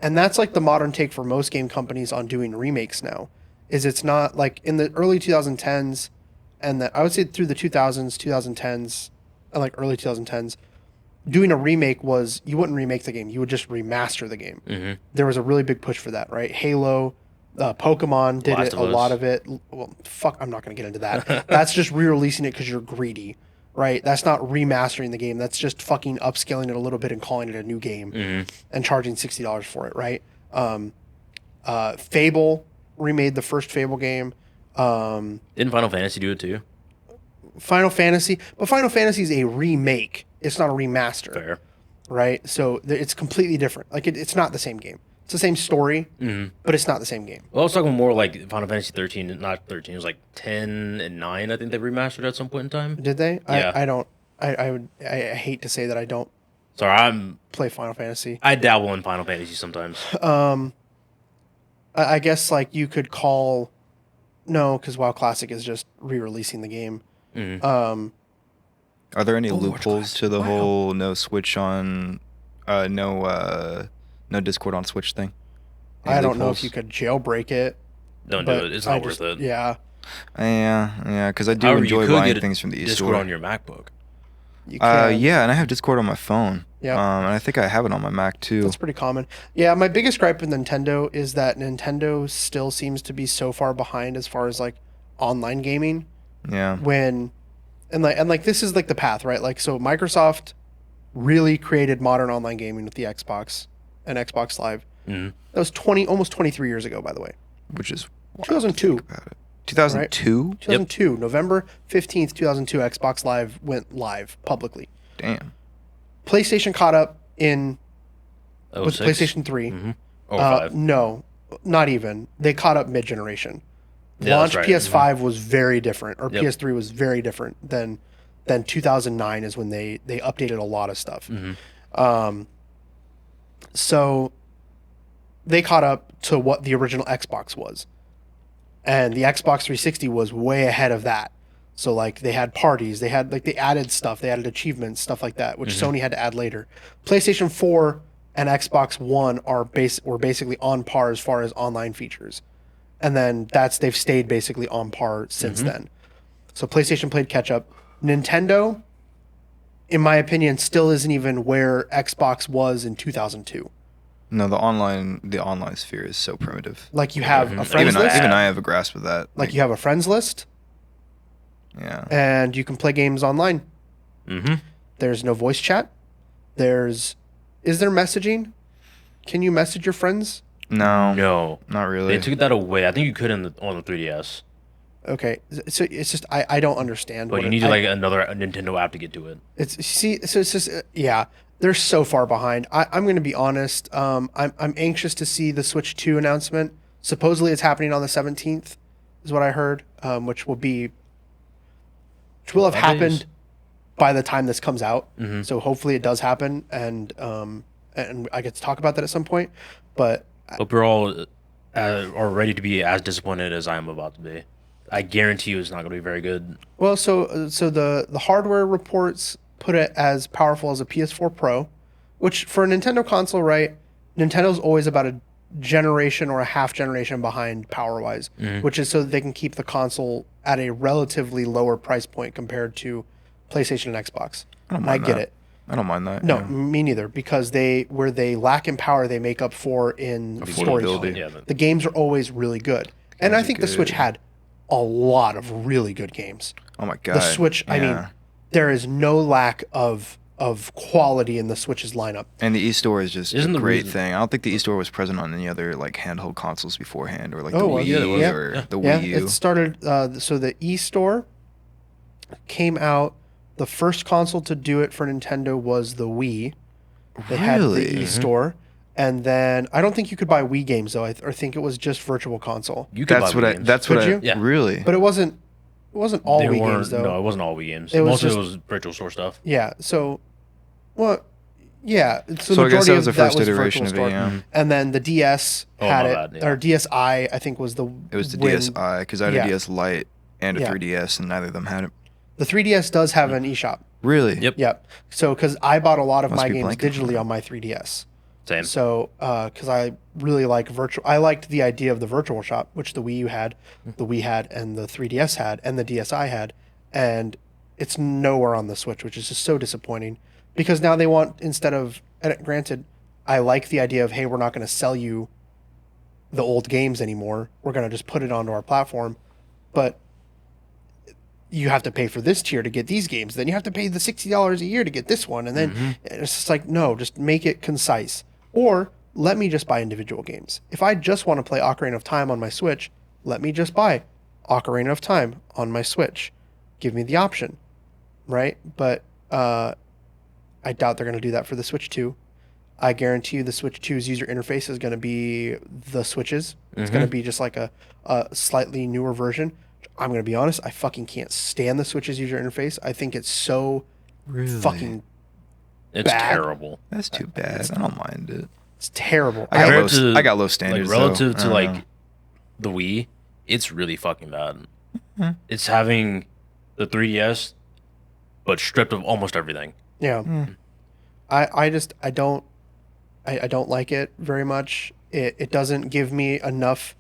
And that's like the modern take for most game companies on doing remakes now. Is it's not like in the early 2010s and I would say through the 2000s, 2010s, and like early 2010s, doing a remake was you wouldn't remake the game, you would just remaster the game. Mm-hmm. There was a really big push for that, right? Halo, Pokemon did Last it, of a Us. lot of it. Well, fuck, I'm not going to get into that. That's just re-releasing it because you're greedy, right? That's not remastering the game. That's just fucking upscaling it a little bit and calling it a new game and charging $60 for it, right? Fable remade the first Fable game. Didn't Final Fantasy do it too? Final Fantasy, but Final Fantasy is a remake. It's not a remaster, Fair. right? So it's completely different. Like it's not the same game. It's the same story, but it's not the same game. Well, I was talking more like Final Fantasy 13, not 13. It was like 10 and 9. I think they remastered at some point in time. Did they? Yeah. I don't. I hate to say that I don't Sorry, play Final Fantasy. I dabble in Final Fantasy sometimes. I guess like you could call, no, because WoW Classic is just re-releasing the game. Are there any Overwatch loopholes Classic. to the Wow. whole no Switch on, no Discord on Switch thing? Any I don't know loopholes? if you could jailbreak it. Don't but do it. It's I not worth it. Yeah, Yeah, because I do However, you enjoy could buying get things from the Discord eStore. on your MacBook. you can. Yeah, and I have Discord on my phone. Yeah. And I think I have it on my Mac too. That's pretty common. Yeah, my biggest gripe with Nintendo is that Nintendo still seems to be so far behind as far as like online gaming. Yeah. When and like this is like the path, right? Like so Microsoft really created modern online gaming with the Xbox and Xbox Live. Mm-hmm. That was almost 23 years ago, by the way. Which is wild 2002. to think about it. 2002? 2002, November 15th, 2002, Xbox Live went live publicly. Damn. PlayStation caught up in Oh, with 06? PlayStation 3. Mm-hmm. Oh, 5. No, not even. They caught up mid-generation. Yeah, Launch that's right. PS5 was very different, or Yep. PS3 was very different than 2009 is when they updated a lot of stuff. So they caught up to what the original Xbox was, and the Xbox 360 was way ahead of that. So like they had parties, they added stuff, they added achievements, stuff like that, which Sony had to add later. PlayStation 4 and Xbox One were basically on par as far as online features. And then they've stayed basically on par since then. So PlayStation played catch up. Nintendo, in my opinion, still isn't even where Xbox was in 2002. No, the online sphere is so primitive. Like you have a friends Even list, I have a grasp of that. like you have a friends list, Yeah. and you can play games online. Mm-hmm. There's no voice chat. Is there messaging? Can you message your friends? No, No. not really. They took that away. I think you could on the 3DS. Okay, so it's just I don't understand. But you need like another Nintendo app to get to it. So it's just yeah, they're so far behind. I'm going to be honest. I'm anxious to see the Switch 2 announcement. Supposedly it's happening on the 17th, is what I heard. Which will have 5 happened days. by the time this comes out. Mm-hmm. So hopefully it does happen, and I get to talk about that at some point. But Hope you're all are ready to be as disappointed as I am about to be. I guarantee you it's not going to be very good. well, so the hardware reports put it as powerful as a PS4 Pro, which for a Nintendo console, right? Nintendo's always about generation or a half generation behind power wise, which is so that they can keep the console at a relatively lower price point compared to PlayStation and Xbox. I don't And mind I get that. it. I don't mind that. No, yeah. me neither. Because where they lack in power, they make up for in storytelling. Affordability. Yeah, but The games are always really good, and I Games are think the Switch good. had a lot of really good games. Oh my god. The Switch, I mean, Yeah. there is no lack of quality in the Switch's lineup. And the eStore is just Isn't a the great reason- thing. I don't think the eStore was present on any other like handheld consoles beforehand, or like Oh, the was Wii it? U Yeah. or the Yeah, Wii U. it started. So the eStore came out. The first console to do it for Nintendo was the Wii. They had the Really? eStore, and then I don't think you could buy Wii games though. I think it was just Virtual Console. you could That's buy what Wii I. games. That's Could what you? I. Yeah. Really. But it wasn't all They Wii weren't- games though. No, it wasn't all Wii games. It was Most of just- it was virtual store stuff. Yeah. So, what? Yeah. So, So I guess majority that was the of that first was iteration Virtual of it. Store. Yeah. And then the DS Oh, had my it, bad, yeah. or DSi, I think was the. It was the when- DSi because I had yeah. a DS Lite and a Yeah. 3DS, and neither of them had it. The 3DS does have an eShop. Really? Yep. Yep. So, because I bought a lot of Must my be games blanking. digitally on my 3DS. Same. So, because I really like I liked the idea of the virtual shop, which the Wii U had, the Wii had, and the 3DS had, and the DSi had, and it's nowhere on the Switch, which is just so disappointing. Because now they want, instead of, and granted, I like the idea of, hey, we're not going to sell you the old games anymore. We're going to just put it onto our platform, but you have to pay for this tier to get these games. Then you have to pay the $60 a year to get this one, and then it's just like, no, just make it concise. Or let me just buy individual games. If I just want to play Ocarina of Time on my Switch, let me just buy Ocarina of Time on my Switch. Give me the option, right? But I doubt they're going to do that for the Switch 2. I guarantee you the Switch 2's user interface is going to be the Switches. It's going to be just like a slightly newer version. I'm going to be honest, I fucking can't stand the Switch's user interface. I think it's so Really? fucking, It's bad. terrible. That's too bad. I don't mind it. it's terrible. I got Compared low, to, I got low Like standards. relative though. to I like don't know. the Wii, it's really fucking bad. Mhm. It's having the 3DS, but stripped of almost everything. Yeah. I don't like it very much. It doesn't give me enough.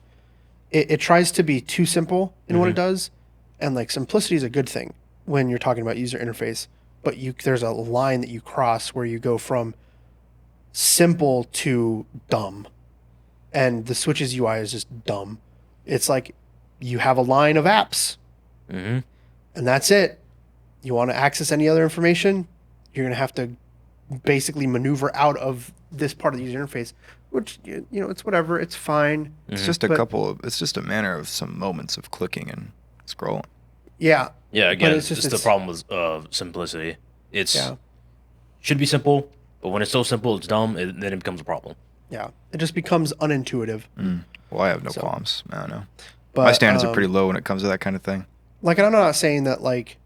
It tries to be too simple in what it does, and like simplicity is a good thing when you're talking about user interface. But there's a line that you cross where you go from simple to dumb, and the Switch's UI is just dumb. It's like you have a line of apps, Mm-hmm. and that's it. You want to access any other information, you're gonna have to basically maneuver out of this part of the user interface, which it's whatever, it's fine. It's just a But- couple of. It's just a matter of some moments of clicking and scrolling. Yeah, Yeah, again, it's it's just- the problem with simplicity. It's yeah, should be simple, but when it's so simple, it's dumb. Then it becomes a problem. yeah. It just becomes unintuitive. Well, I have no So- qualms. I don't know. But My standards are um, pretty low when it comes to that kind of thing. Like, and I'm not saying that like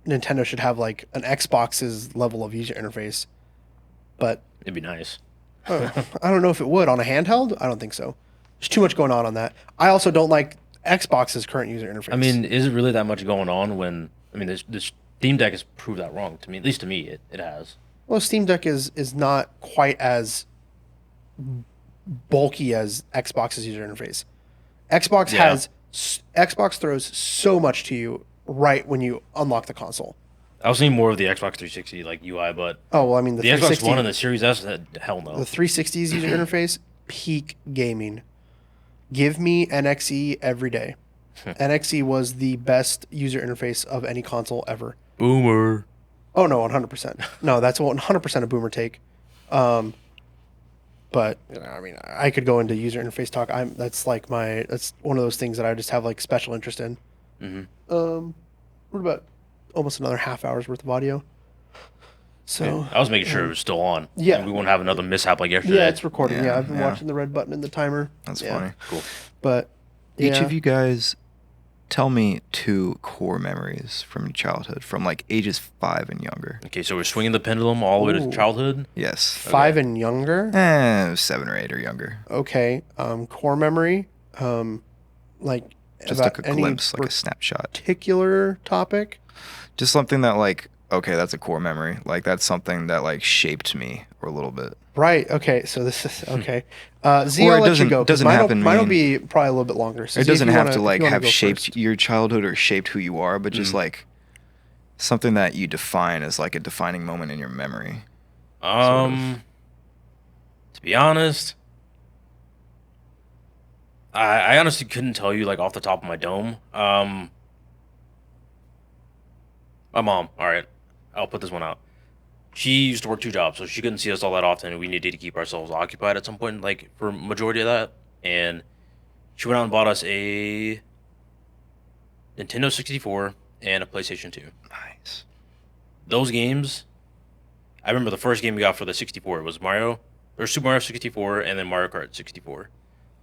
Nintendo should have like an Xbox's level of user interface, but It'd be nice. I don't know if it would on a handheld. I don't think so. There's too much going on that. I also don't like Xbox's current user interface. I mean, is it really that much going on when? I mean, this Steam Deck has proved that wrong to me. At least to me, it has. well, Steam Deck is not quite as bulky as Xbox's user interface. Xbox Yeah. Xbox throws so much to you right when you unlock the console. I was seeing more of the Xbox 360 like UI, but Oh well, I mean the the Xbox 360, One and the Series S, hell no. the 360's user interface, peak gaming. Give me NXE every day. NXE was the best user interface of any console ever. Boomer. Oh no, 100%. No, that's 100% a boomer take. But I mean, I could go into user interface talk. That's one of those things that I just have like special interest in. We're about almost another half hour's worth of audio. So I was making sure it was still on. Yeah. And we won't have another mishap like yesterday. yeah, it's recording. Yeah, Yeah, I've been yeah. watching the red button in the timer. That's Yeah. funny. Cool. But Each yeah. of you guys, tell me 2 core memories from your childhood, from like ages 5 and younger. Okay, so we're swinging the pendulum all the way Ooh. to childhood. Yes. 5 and younger. 7 or 8 or younger. Okay. Core memory. Like Just about like a any glimpse, like a snapshot. particular topic. Just something that like, okay, that's a core memory. Like that's something that like shaped me for a little bit. Right. Okay. So this is okay. Z, Or I'll it let you doesn't- go. 'Cause doesn't mine happen, Mine will mean- be probably a little bit longer. So It Z, if doesn't you have wanna- to if like you wanna have go shaped first. your childhood or shaped who you are, but just like something that you define as like a defining moment in your memory. To be honest, I honestly couldn't tell you like off the top of my dome. My mom. All right, I'll put this one out. She used to work 2 jobs, so she couldn't see us all that often. We needed to keep ourselves occupied at some point, like for majority of that. And she went out and bought us a Nintendo 64 and a PlayStation 2. Nice. Those games, I remember the first game we got for the 64 was Super Mario 64 and then Mario Kart 64.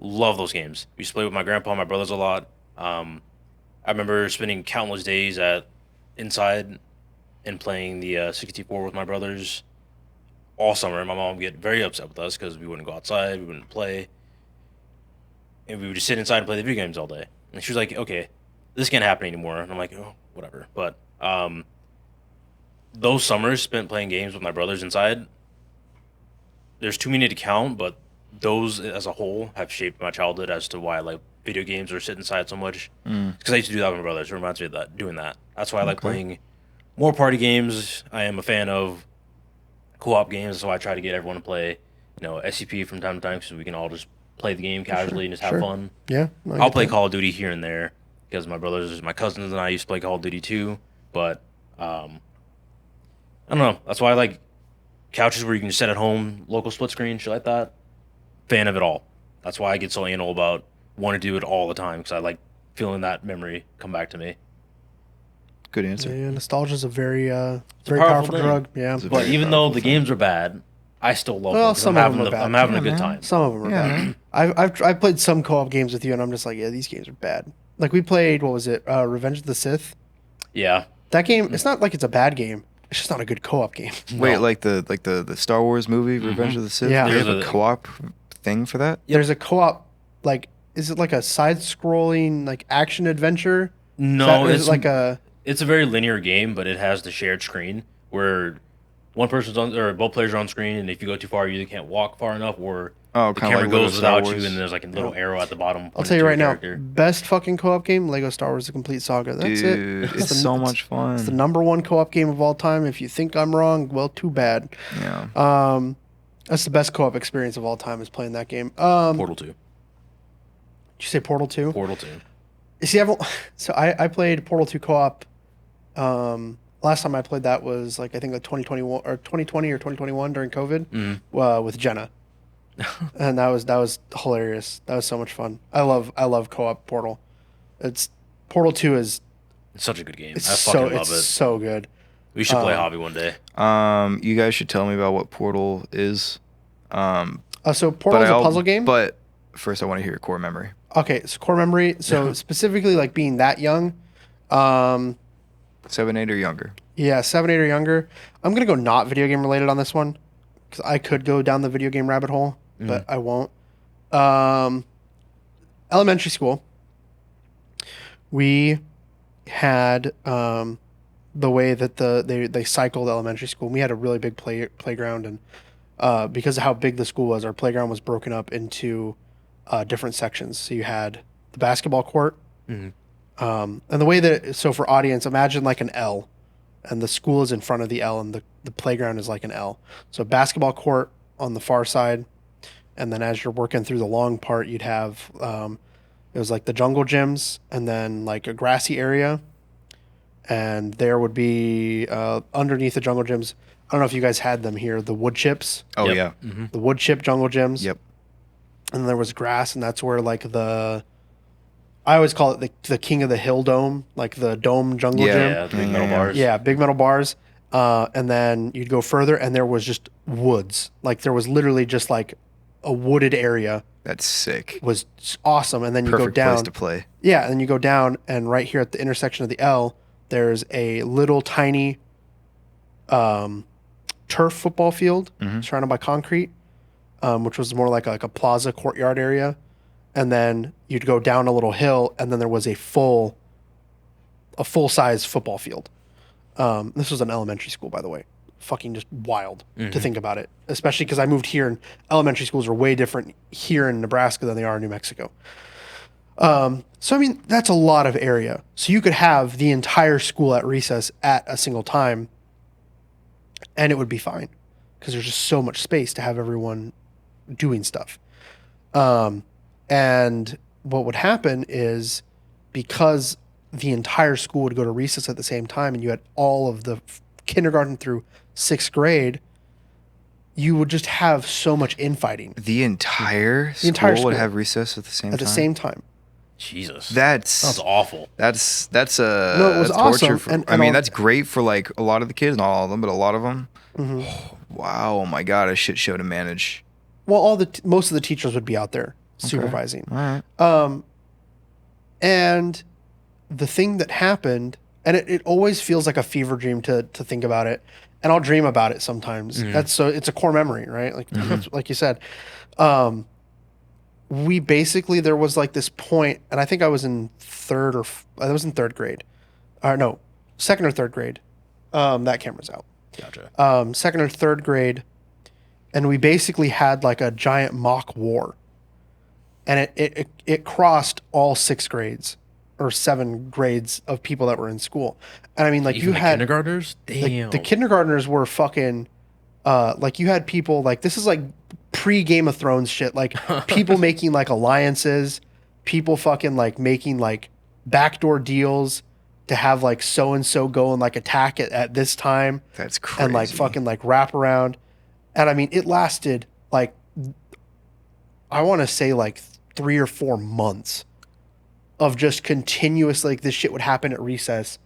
Love those games. We used to play with my grandpa and my brothers a lot. I remember spending countless days inside and playing the 64 with my brothers all summer. My mom would get very upset with us because we wouldn't go outside, we wouldn't play, and we would just sit inside and play the video games all day. And she was like, "Okay, this can't happen anymore." And I'm like, "Oh, whatever." But those summers spent playing games with my brothers inside, there's too many to count, but those as a whole have shaped my childhood as to why I like video games or sit inside so much. Because I used to do that with my brothers. It reminds me of that, doing that. That's why I like playing more party games. I am a fan of co-op games, so I try to get everyone to play, SCP from time to time, so we can all just play the game casually and just have fun. Yeah. I I'll get play that. Call of Duty here and there because my cousins and I used to play Call of Duty too. But I don't know. That's why I like couches where you can just sit at home, local split screen, shit like that. Fan of it all. That's why I get so anal about wanting to do it all the time because I like feeling that memory come back to me. Good answer. Yeah, nostalgia is a very very powerful powerful thing. drug. Yeah. It's a But very even though powerful the thing. games are bad, I still love Well, them. 'Cause some I'm of them having are bad. I'm having a Yeah, good man. time. Some of them are Yeah, bad. man. I've played some co-op games with you, and I'm just like, yeah, these games are bad. Like we played, what was it? Revenge of the Sith. Yeah. That game, it's not like it's a bad game. It's just not a good co-op game. Wait, No. like the Star Wars movie, Revenge of the Sith? Yeah. They have There's a a- co-op thing for that? There's a co-op, like, is it like a side-scrolling like action adventure? No, Is it's it like a it's a very linear game, but it has the shared screen where one person's on or both players are on screen, and if you go too far, you either can't walk far enough, or Oh, the kinda camera like Lego goes Star without you, Wars. and there's like a little arrow at the bottom. I'll pointing tell you to right your now, character. best fucking co-op game, Lego Star Wars: The Complete Saga. That's Dude, it. it's the- so much fun. It's the number one co-op game of all time. If you think I'm wrong, well, too bad. Yeah. That's the best co-op experience of all time is playing that game. Portal 2. Did you say Portal 2? Portal 2. You see, I played Portal 2 co-op. Last time I played that was like I think like 2021 or 2020 or 2021 during COVID with Jenna, and that was hilarious. That was so much fun. I love co-op Portal. Portal 2 is It's such a good game. I it's fucking so love it's it. so good. We should play hobby one day. You guys should tell me about what Portal is. So Portal is a I'll- puzzle game. But first, I want to hear your core memory. Okay, so core memory. So specifically, like being that young, 7, 8, or younger. yeah, 7, 8 or younger. I'm gonna go not video game related on this one because I could go down the video game rabbit hole, but I won't. Elementary school, we had the way that they cycled elementary school. We had a really big playground, and because of how big the school was, our playground was broken up into different sections. So you had the basketball court, and the way that so for audience, imagine like an L, and the school is in front of the L, and the playground is like an L. So basketball court on the far side, and then as you're working through the long part, you'd have it was like the jungle gyms, and then like a grassy area, and there would be underneath the jungle gyms. I don't know if you guys had them here, the wood chips, Oh Yep. yeah. the wood chip jungle gyms. Yep. And there was grass, and that's where like I always call it the king of the hill dome, like the dome jungle Yeah. gym. Yeah, the big Yeah, metal yeah. bars. Yeah, big metal bars. And then you'd go further, and there was just woods. Like there was literally just like a wooded area. That's sick. It was awesome. And then you Perfect go down. place to play. Yeah, and then you go down, and right here at the intersection of the L, there's a little tiny turf football field surrounded by concrete, which was more like a plaza courtyard area. And then you'd go down a little hill, and then there was a full size football field. This was an elementary school, by the way. fucking just wild to think about it, especially because I moved here and elementary schools are way different here in Nebraska than they are in New Mexico. So, I mean, that's a lot of area. So you could have the entire school at recess at a single time and it would be fine because there's just so much space to have everyone doing stuff. And what would happen is because the entire school would go to recess at the same time and you had all of the kindergarten through 6th grade, you would just have so much infighting The entire entire school would school. have recess at the same at time. the same time. Jesus. That's Sounds awful. That's No, it was that's awesome, torture. For, and I mean, all- that's great for like a lot of the kids, not all of them, but a lot of them. Mm-hmm. Wow, oh my god, a shit show to manage. Well, most of the teachers would be out there supervising. All right. And the thing that happened, and it always feels like a fever dream to think about it, and I'll dream about it sometimes. It's a core memory, right? Like like you said. We basically, there was like this point, and I think I was in third grade, or no, second or third grade. That camera's out. Gotcha. Second or third grade, and we basically had like a giant mock war, and it crossed all 6 grades or 7 grades of people that were in school, and I mean like Even you the had kindergartners? Damn. the kindergartners were fucking like you had people like this is like pre Game of Thrones shit, like people making like alliances, people fucking like making like backdoor deals to have like so and so go and like attack it at this time That's crazy. and like fucking like wrap around. And I mean it lasted like I want to say like 3 or 4 months of just continuous like this shit would happen at recess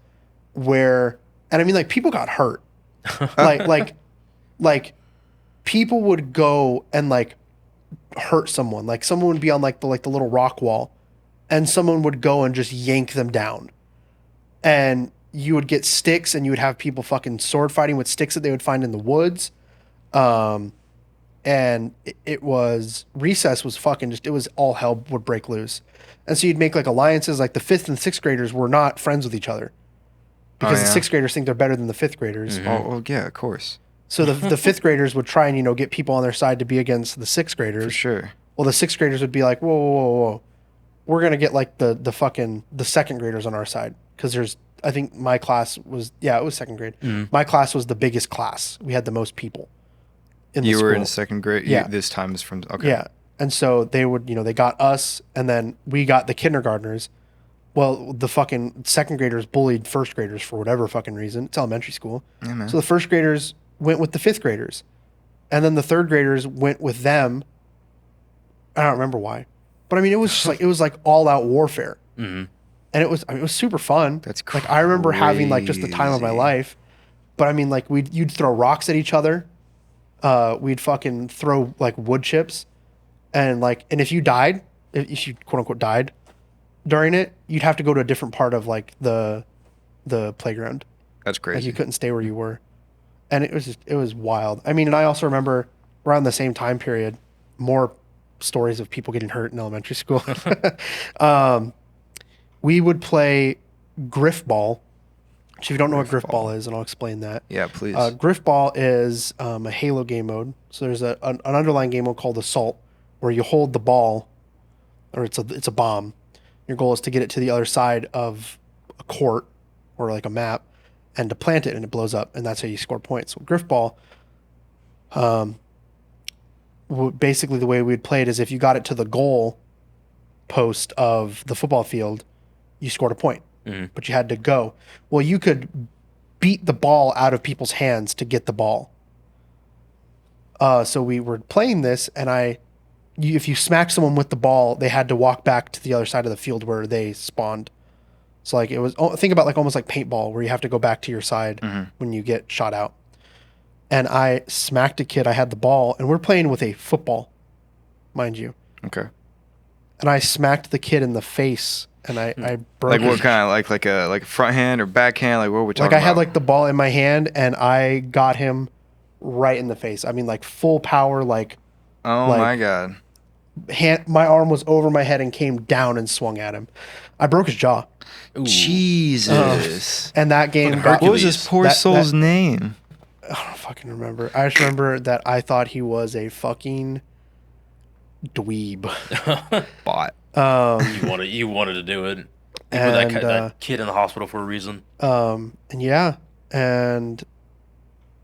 where and I mean like people got hurt. like people would go and like hurt someone. Like someone would be on like the little rock wall and someone would go and just yank them down. And you would get sticks and you would have people fucking sword fighting with sticks that they would find in the woods. And it was recess was fucking just, it was all hell would break loose. And so you'd make like alliances, like the 5th and 6th graders were not friends with each other because yeah. the 6th graders think they're better than the 5th graders. Oh, well, yeah, of course, So the 5th graders would try and, get people on their side to be against the 6th graders. for sure. Well, the 6th graders would be like, whoa, whoa, whoa, whoa. We're going to get like the 2nd graders on our side. Cause I think my class was, it was 2nd grade. My class was the biggest class. We had the most people in the You school. were in 2nd grade. Yeah. This time is from okay. Yeah. And so they would, they got us and then we got the kindergartners. Well, the fucking 2nd graders bullied 1st graders for whatever fucking reason. It's elementary school. Yeah, man. So the 1st graders went with the 5th graders. And then the 3rd graders went with them. I don't remember why. But I mean, it was just like, it was like all out warfare. Mm-hmm. And it was super fun. That's like, I remember having like just the time of my crazy. life. But I mean, like you'd throw rocks at each other. We'd fucking throw like wood chips. And if you died, if you quote unquote died during it, you'd have to go to a different part of like the playground. That's Like crazy. you couldn't stay where you were. And it was wild. I mean, and I also remember around the same time period, more stories of people getting hurt in elementary school. We would play Griff Ball, which if you don't know what Griff Ball is, and I'll explain that. Yeah, please. Griff Ball is a Halo game mode. So there's an underlying game mode called Assault, where you hold the ball, or it's a bomb. Your goal is to get it to the other side of a court or like a map, and to plant it, and it blows up, and that's how you score points. Well, Griff Ball, basically the way we'd play it is if you got it to the goal post of the football field, you scored a point. But you had to go. Well, you could beat the ball out of people's hands to get the ball. So we were playing this, and if you smacked someone with the ball, they had to walk back to the other side of the field where they spawned. So like it was, think about like almost like paintball, where you have to go back to your side when you get shot out. And I smacked a kid. I had the ball, and we're playing with a football, mind you. okay. And I smacked the kid in the face, and I broke Like his what kind of like a front hand or backhand? Like what were we talking Like I had about? like the ball in my hand and I got him right in the face. I mean like full power, like Oh like- my god. my arm was over my head and came down and swung at him. I broke his jaw. Jesus. And that game Fucking got, What was this Hercules. poor That- soul's name? I don't fucking remember. I just remember that I thought he was a fucking dweeb. Bot. You wanted to do it. You put And, that kid in the hospital for a reason. and yeah, and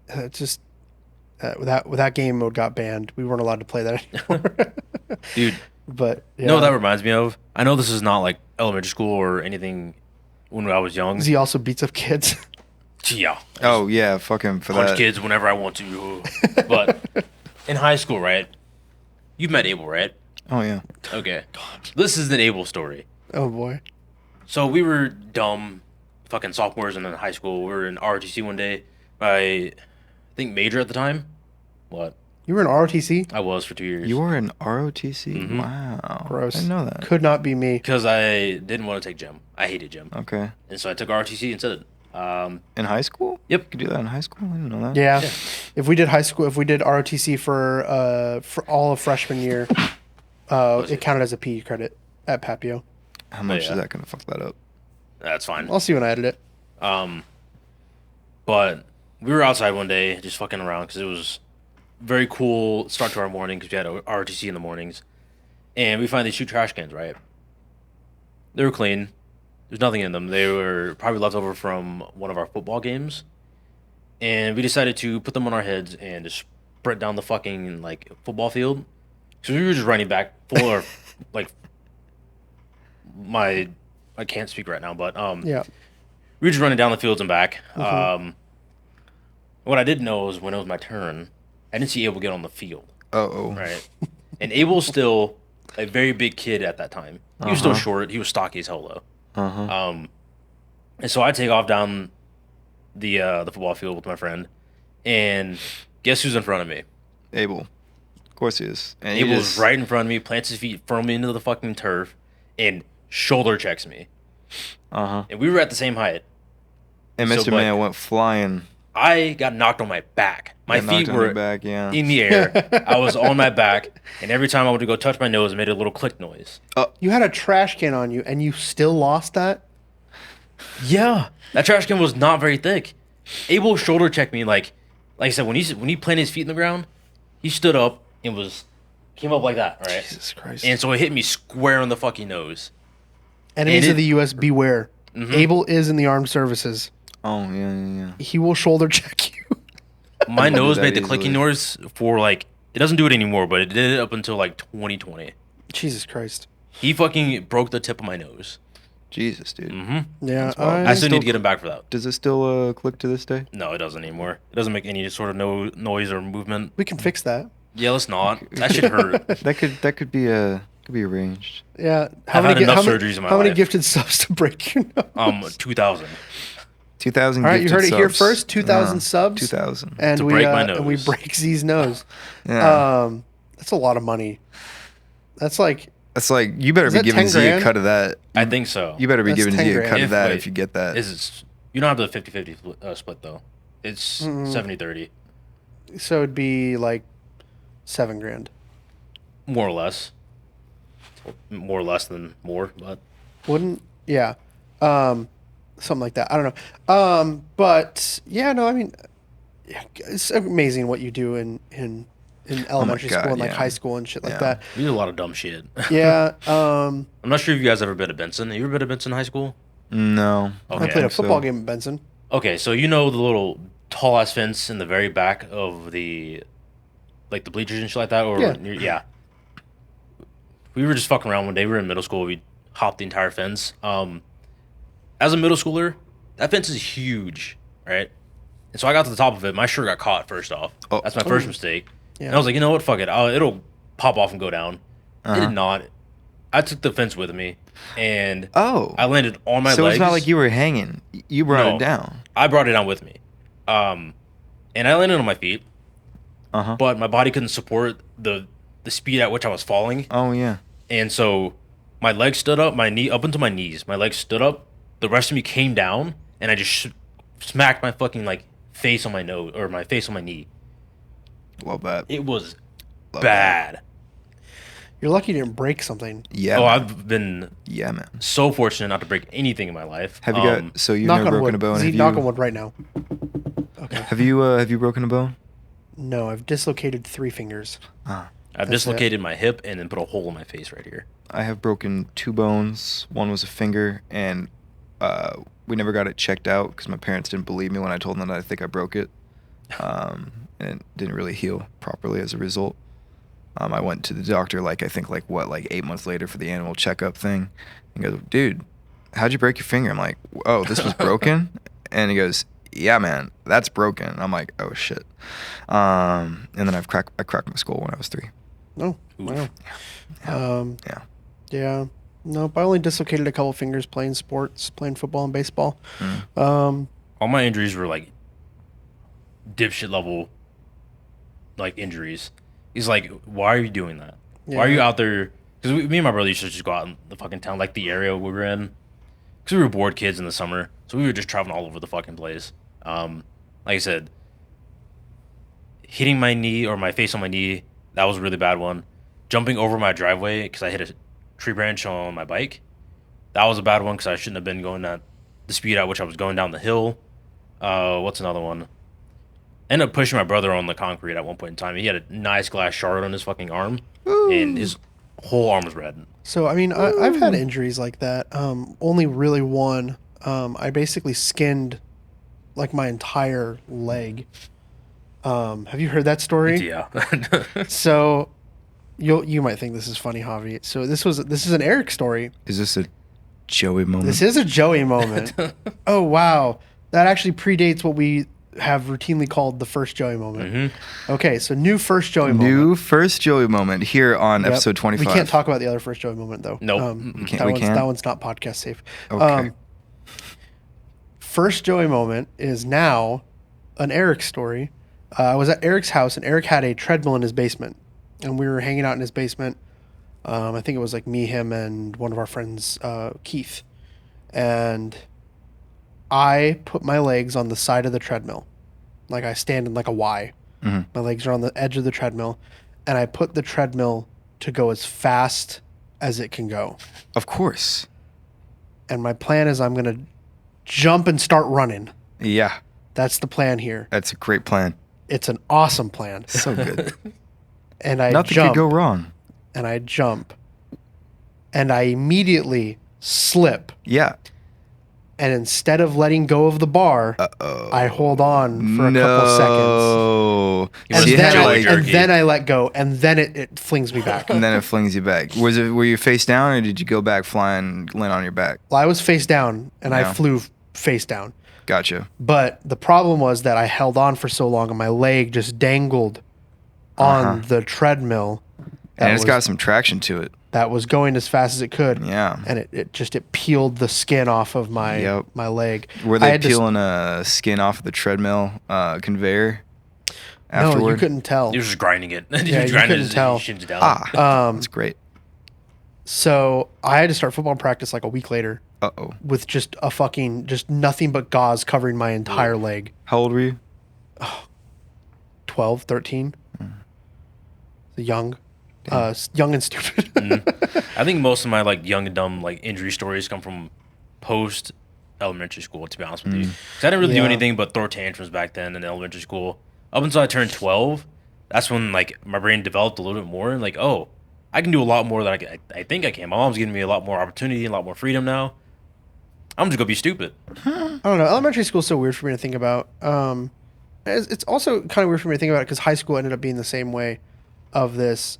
it just with that game mode got banned. We weren't allowed to play that anymore. Dude, But yeah. you know what that reminds me of? I know this is not like elementary school or anything when I was young. he also beats up kids. Yeah. Oh yeah, fucking for Punch that. kids whenever I want to. But in high school, right? You've met Abel, right? Oh yeah. Okay. This is an Abel story. Oh boy. So we were dumb fucking sophomores in high school. We were in ROTC one day. I think major at the time. What? You were in ROTC? I was for 2 years. You were in ROTC. Mhm. Wow. Gross. I didn't know that. Could not be me. Because I didn't want to take gym. I hated gym. Okay. And so I took ROTC instead. In high school? Yep. You could do that in high school. I didn't know that. Yeah. Yeah. If we did high school, if we did ROTC for all of freshman year, it counted as a PE credit at Papio. How much yeah. is that gonna fuck that up? That's fine. I'll see when I edit it. But we were outside one day just fucking around because it was very cool start to our morning because we had ROTC in the mornings. And we find these two trash cans, right? They were clean. There's nothing in them. They were probably left over from one of our football games. And we decided to put them on our heads and just sprint down the fucking like football field. So we were just running back full or like I can't speak right now, but Yeah. we were just running down the fields and back. What I didn't know was when it was my turn, I didn't see Abel get on the field, Oh. right? And Abel's still a very big kid at that time. He was still short. He was stocky as hell though. And so I take off down the football field with my friend, and guess who's in front of me? Abel. Of course he is. And he Abel's just- right in front of me, plants his feet firmly into the fucking turf, and shoulder checks me. And we were at the same height. And So, Mr. like- Man went flying. I got knocked on my back. My Got knocked feet on your were back, yeah. in the air. I was on my back, and every time I went to go touch my nose, it made a little click noise. You had a trash can on you, and you still lost that? Yeah, that trash can was not very thick. Abel shoulder checked me like I said when he planted his feet in the ground, he stood up and came up like that, right? Jesus Christ. And so it hit me square on the fucking nose. Enemies and of the U.S., beware. Abel is in the armed services. Oh, yeah. He will shoulder check you. My do nose that made the easily. clicking noise for like it doesn't do it anymore, but it did it up until like 2020. Jesus Christ. He fucking broke the tip of my nose. Jesus, dude. Yeah. wild. I still need to get him back for that. Does it still click to this day? No, it doesn't anymore. It doesn't make any sort of no noise or movement. We can fix that. Yeah, let's not. That should hurt. That could be arranged. Yeah. I've had enough surgeries in my How many life. gifted subs to break your nose? 2,000. 2,000. All right, you gifted heard it here subs. first. 2,000 Yeah, subs. 2,000. And To we break my and we nose. break Z's nose. Yeah. That's a lot of money. That's like That's like you better Is be that giving 10 Z a grand? cut of that. I think so. You better be That's giving 10 Z a grand. cut of that wait, if you get that. You don't have the 50-50 split, though. It's 70-30, so it'd be like $7,000. more or less. More or less than more, but Wouldn't yeah. Something like that. I don't know. But yeah, no, I mean yeah, it's amazing what you do in elementary God, school and like yeah. high school and shit like Yeah. that. we did a lot of dumb shit. Yeah. I'm not sure if you guys ever been to Benson. Have you ever been to Benson High School? No. Okay. I played a so. football game at Benson. Okay, so you know the little tall ass fence in the very back of the bleachers and shit like that, or Yeah. yeah. We were just fucking around one day. We were in middle school. We hopped the entire fence. As a middle schooler, that fence is huge, right? And so I got to the top of it. My shirt got caught first off. Oh. That's my first mistake. Yeah. And I was like, you know what? Fuck it. It'll pop off and go down. It did not. I took the fence with me, and Oh. I landed on my so legs. it's not like you were hanging. You brought No. it down. I brought it down with me. And I landed on my feet, Uh-huh. but my body couldn't support the speed at which I was falling. Oh yeah. And so my legs stood up, my knee up into my knees. My legs stood up. The rest of me came down, and I just smacked my fucking face on my nose or my face on my knee. Love that. It was Love bad. You're lucky you didn't break something. Yeah. Oh, man. I've been Yeah, man. so fortunate not to break anything in my life. Have you got? So you've Knock never on broken wood. a bone. Z, Have knock on you? wood right now. Okay. Have you broken a bone? No, I've dislocated 3 fingers. Ah. I've That's dislocated my hip and then put a hole in my face right here. I have broken 2 bones. One was a finger, and we never got it checked out because my parents didn't believe me when I told them that I think I broke it. And it didn't really heal properly as a result. I went to the doctor like 8 months later for the annual checkup thing. He goes, "Dude, how'd you break your finger?" I'm like, "Oh, this was broken?" And he goes, "Yeah, man, that's broken." I'm like, "Oh shit." And then I cracked my skull when I was 3. Oh, Oof. wow. Yeah. Yeah. Nope. I only dislocated a couple fingers playing sports, playing football and baseball. All my injuries were like dipshit level, like injuries. He's like, why are you doing that? Why are you Yeah. out there? Because me and my brother used to just go out in the fucking town, like the area we were in. Because we were bored kids in the summer, so we were just traveling all over the fucking place. Like I said, hitting my knee or my face on my knee, that was a really bad one. Jumping over my driveway because I hit a tree branch on my bike, that was a bad one because I shouldn't have been going at the speed at which I was going down the hill. What's another one? Ended up pushing my brother on the concrete at one point in time. He had a nice glass shard on his fucking arm, and his whole arm was red. So, I mean, I've had injuries like that. Only really one. I basically skinned like my entire leg. Have you heard that story? Yeah. So, you might think this is funny, Javi. So this is an Eric story. Is this a Joey moment? This is a Joey moment. Oh wow, that actually predates what we have routinely called the first Joey moment. Okay, so new first Joey moment. New first Joey moment here on Yep. episode 25. We can't talk about the other first Joey moment though. Nope. That one's not podcast safe. Okay. First Joey moment is now an Eric story. I was at Eric's house and Eric had a treadmill in his basement, and we were hanging out in his basement. I think it was like me, him, and one of our friends, Keith. And I put my legs on the side of the treadmill. Like I stand in like a Y. Mhm. My legs are on the edge of the treadmill. And I put the treadmill to go as fast as it can go. Of course. And my plan is I'm going to jump and start running. Yeah, That's the plan here. that's a great plan. It's an awesome plan. So good. And I Nothing jump. could go wrong. And I jump. And I immediately slip. Yeah. And instead of letting go of the bar, Uh-oh. I hold on for a couple seconds. You And must then, have I, joy and jerky. then I let go. And then it flings me back. And then it flings you back. Were you face down or did you go back flying, land on your back? Well, I was face down and Yeah. I flew face down. Gotcha. But the problem was that I held on for so long and my leg just dangled on the treadmill. And it's got some traction to it. That was going as fast as it could. Yeah. And it peeled the skin off of my Yep. my leg. Were I they had to peeling a skin off of the treadmill conveyor No, afterward? you couldn't tell. He was just grinding it. He Yeah, was you grinding couldn't his tell. shins down. That's great. So I had to start football practice like a week later Uh-oh. with just nothing but gauze covering my entire leg. How old were you? 12, 13. Young. Young and stupid. I think most of my like young and dumb like injury stories come from post elementary school. To be honest with you, 'cause I didn't really do Yeah. anything but throw tantrums back then in elementary school. Up until I turned 12, that's when like my brain developed a little bit more. Like, oh, I can do a lot more than I think I can. My mom's giving me a lot more opportunity, a lot more freedom now. I'm just gonna be stupid. I don't know. Elementary school is so weird for me to think about. It's also kind of weird for me to think about because high school ended up being the same way of this.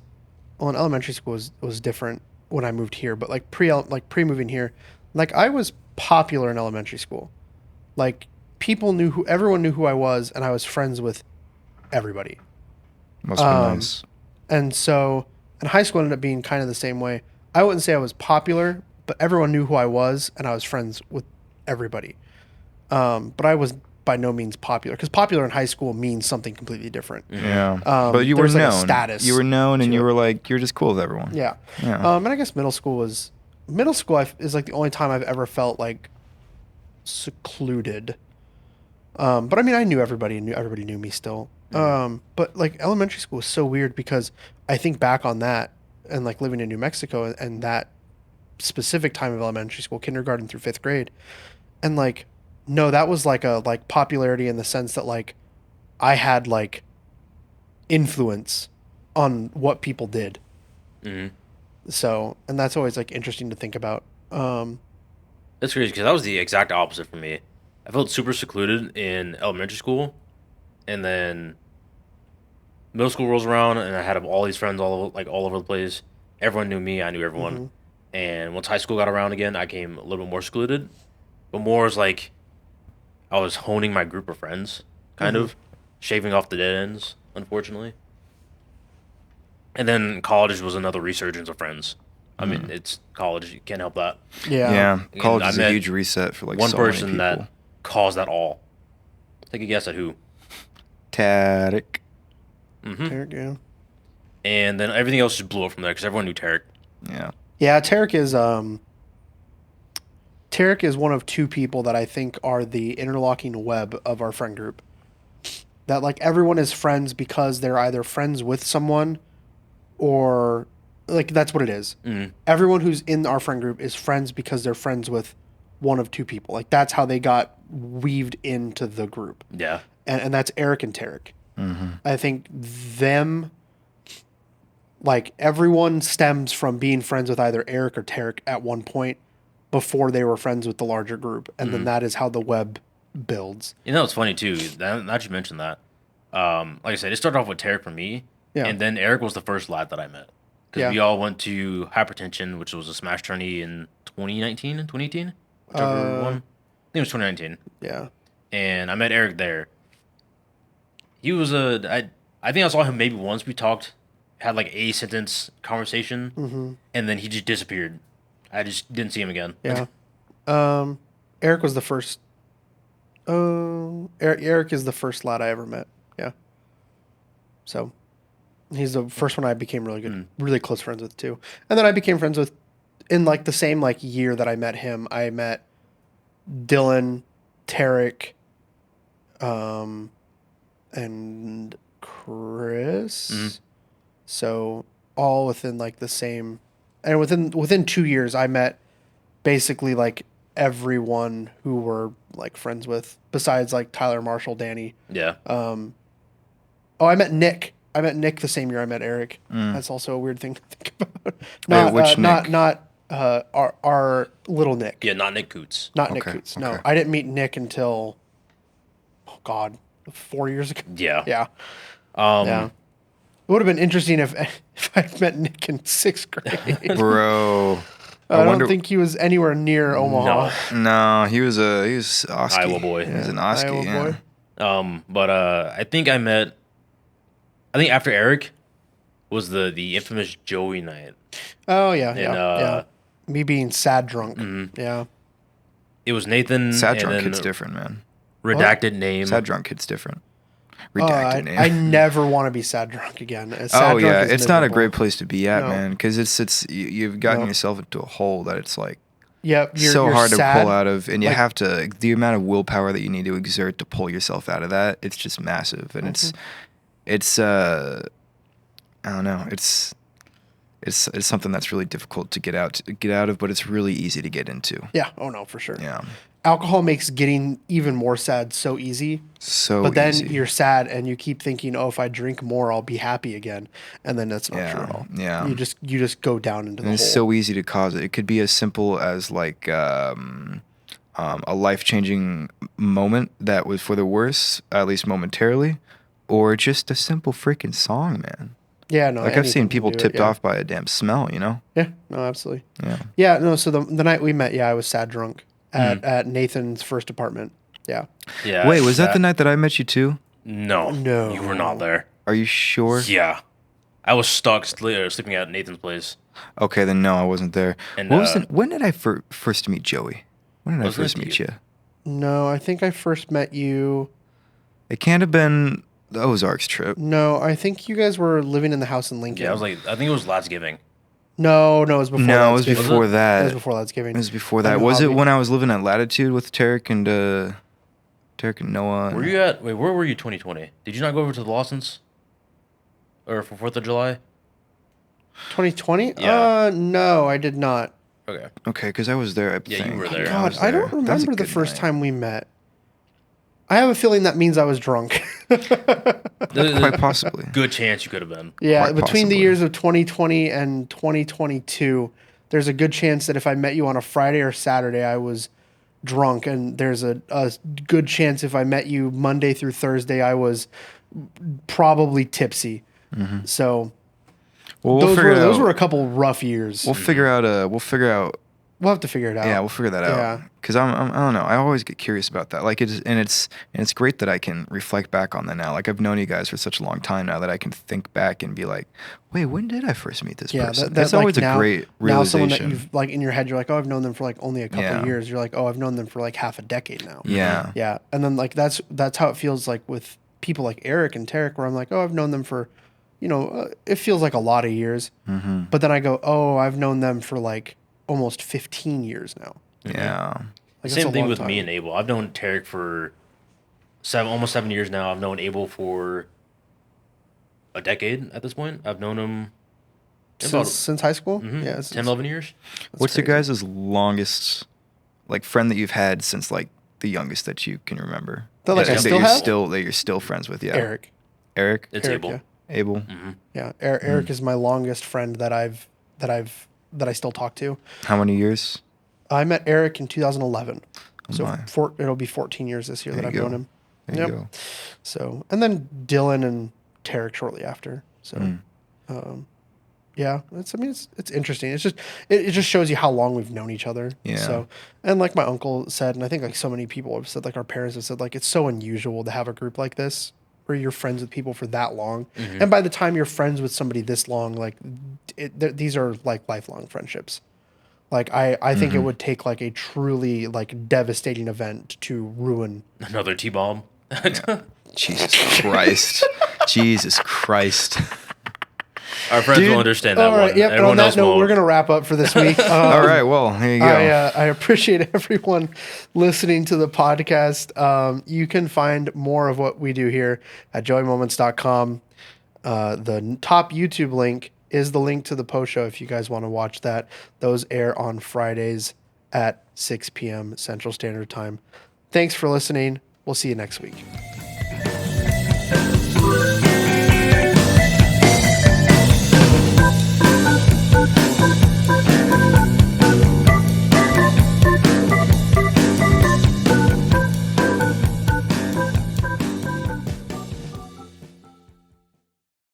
Well, in elementary school was different when I moved here, but like pre moving here, like I was popular in elementary school. Like everyone knew who I was, and I was friends with everybody. Must be nice. And so, and high school ended up being kind of the same way. I wouldn't say I was popular, but everyone knew who I was, and I was friends with everybody. But I was by no means popular, because popular in high school means something completely different. Yeah. But you were there's like a known. status You were known and to you it. were like, you're just cool with everyone. Yeah. Yeah. And I guess middle school is like the only time I've ever felt like secluded. But I mean, I knew everybody and everybody knew me still. But like elementary school was so weird because I think back on that and like living in New Mexico and that specific time of elementary school, kindergarten through 5th grade. And like, no, that was like a popularity in the sense that like I had like influence on what people did. Hmm. So, and that's always like interesting to think about. That's crazy because that was the exact opposite for me. I felt super secluded in elementary school, and then middle school rolls around, and I had all these friends all over the place. Everyone knew me. I knew everyone. Mm-hmm. And once high school got around again, I came a little bit more secluded, but more as like I was honing my group of friends, kind Mm-hmm. of shaving off the dead ends, unfortunately. And then college was another resurgence of friends. I mean, it's college; you can't help that. Yeah. Yeah, college I is a met huge reset for like One so person many people. that caused that all. Take a guess at who. Tarek. Tarek, yeah. And then everything else just blew up from there because everyone knew Tarek. Yeah. Yeah, Tarek is one of two people that I think are the interlocking web of our friend group. That like everyone is friends because they're either friends with someone or like that's what it is. Everyone who's in our friend group is friends because they're friends with one of two people. Like that's how they got weaved into the group. Yeah. And that's Eric and Tarek. I think them, like everyone stems from being friends with either Eric or Tarek at one point before they were friends with the larger group, and then that is how the web builds. You know, it's funny too. That you mentioned that. Like I said, it started off with Tarek for me, Yeah. and then Eric was the first lad that I met because Yeah. we all went to Hypertension, which was a Smash tourney in 2019 and 2018, whichever one. I think it was 2019, Yeah, and I met Eric there. He was I think I saw him maybe once. We talked, had like a sentence conversation, and then he just disappeared. I just didn't see him again. yeah. Eric was the first. Eric is the first lad I ever met. Yeah. So, he's the first one I became really good, really close friends with too. And then I became friends with, in like the same like year that I met him. I met Dylan, Tarek, and Chris. So all within like the same, and within 2 years, I met basically like everyone who we're like friends with, besides like Tyler, Marshall, Danny. Yeah. Oh, I met Nick. I met Nick the same year I met Eric. That's also a weird thing to think about. Not which Nick? not our little Nick. Yeah, not Nick Coots. Not Nick Okay, Coots. No, okay. I didn't meet Nick until, oh God, 4 years ago. Yeah. Yeah. Um, Yeah. It would have been interesting if I'd met Nick in sixth grade. Bro. I wonder- don't think he was anywhere near Omaha. No. No, he was Oski. Iowa boy. He was an Oski. Iowa Yeah. boy. But I think after Eric was the infamous Joey night. Oh yeah, And, yeah. Me being sad drunk. Yeah. It was Nathan. Sad and drunk then hits different, man. Redacted name. Sad drunk hits different. Oh, Redacted name. I never want to be sad drunk again. Sad Oh drunk yeah, is it's not a miserable. great place to be at, No. man. Because you've gotten No. yourself into a hole that it's like Yep. so hard sad. to pull out of, and you like- have to the amount of willpower that you need to exert to pull yourself out of that. It's just massive, and it's I don't know. It's something that's really difficult to get out of, but it's really easy to get into. Yeah. Oh no, for sure. Yeah, Alcohol makes getting even more sad so easy. so. But then easy. you're sad and you keep thinking, oh, if I drink more, I'll be happy again. And then that's not Yeah, true at all. yeah. You just go down into the And hole. it's so easy to cause it. It could be as simple as like a life-changing moment that was for the worse, at least momentarily, or just a simple freaking song, man. yeah, no. Like I've seen anything people can do it, tipped yeah. off by a damn smell, you know? Yeah, no, absolutely. Yeah. Yeah, no. So the night we met, I was sad drunk at Nathan's first apartment. Yeah. Yeah. Wait, was that the night that I met you too? No. No. You were not there. Are you sure? Yeah. I was stuck sleeping at Nathan's place. Okay, then no, I wasn't there. And, When did I first meet Joey? When did I Wasn't it first meet you? you? No, I think I first met you. It can't have been the Ozarks trip. No, I think you guys were living in the house in Lincoln. Yeah, I think it was Last Giving. No, it was before. No, it was Thanksgiving. before It that. was before Thanksgiving. It was before I'm that. in Was it Hobby. when I was living at Latitude with Tarek and Noah? Where you at? Wait, where were you 2020? Did you not go over to the Lawsons? Or for 4th of July? 2020? Yeah. No, I did not. Okay. Okay, because I was there. I Yeah, you think. were there. God, was I don't there. That was a remember the good first night. time we met. I have a feeling that means I was drunk. Quite possibly. Good chance you could have been. Yeah, Quite between the possibly. years of 2020 and 2022, there's a good chance that if I met you on a Friday or Saturday, I was drunk, and there's a good chance if I met you Monday through Thursday, I was probably tipsy. So Well, those were a couple rough years. We'll figure out. We'll figure out. We'll have to figure it out. Yeah, we'll figure that out. Yeah. Because I don't know. I always get curious about that. Like it's great that I can reflect back on that now. Like I've known you guys for such a long time now that I can think back and be like, wait, when did I first meet this Yeah, person? that's That's always like a great now someone realization. that you've like in your head, you're like, oh, I've known them for like only a couple Yeah. of years. You're like, oh, I've known them for like half a decade now. Yeah. Yeah, and then like that's how it feels like with people like Eric and Tarek, where I'm like, oh, I've known them for, it feels like a lot of years. Mm-hmm. But then I go, oh, I've known them for like almost 15 years now. Yeah. Like, that's Same a thing long with time. me and Abel. I've known Tarek for almost 7 years now. I've known Abel for a decade at this point. I've known him Since high school. mhm, Yeah, 10, 11 years. What's your crazy. guys' longest, like, friend that you've had since like the youngest that you can remember? That, like, I still you're have? that you're still friends with? Yeah. Eric. Eric. It's Eric, Abel. yeah. Abel. hmm Yeah, Eric is my longest friend that I still talk to. How many years? I met Eric in 2011, so my. it'll be 14 years this year There that I've you go. known him. There Yep. you go. So, and then Dylan and Tarek shortly after. So, yeah, it's interesting. It's just it just shows you how long we've known each other. Yeah. So, and like my uncle said, and I think like so many people have said, like our parents have said, like it's so unusual to have a group like this where you're friends with people for that long, and by the time you're friends with somebody this long, like these are like lifelong friendships. Like I think it would take like a truly like devastating event to ruin. Another T-bomb. Jesus Christ. Jesus Christ. Our friends Dude. will understand that All right, one. yep. And on Everyone that else note, won't. we're gonna wrap up for this week. All right. Well, here you go. I appreciate everyone listening to the podcast. You can find more of what we do here at joymoments.com. The top YouTube link is the link to the post show if you guys want to watch that. Those air on Fridays at 6 p.m. Central Standard Time. Thanks for listening. We'll see you next week.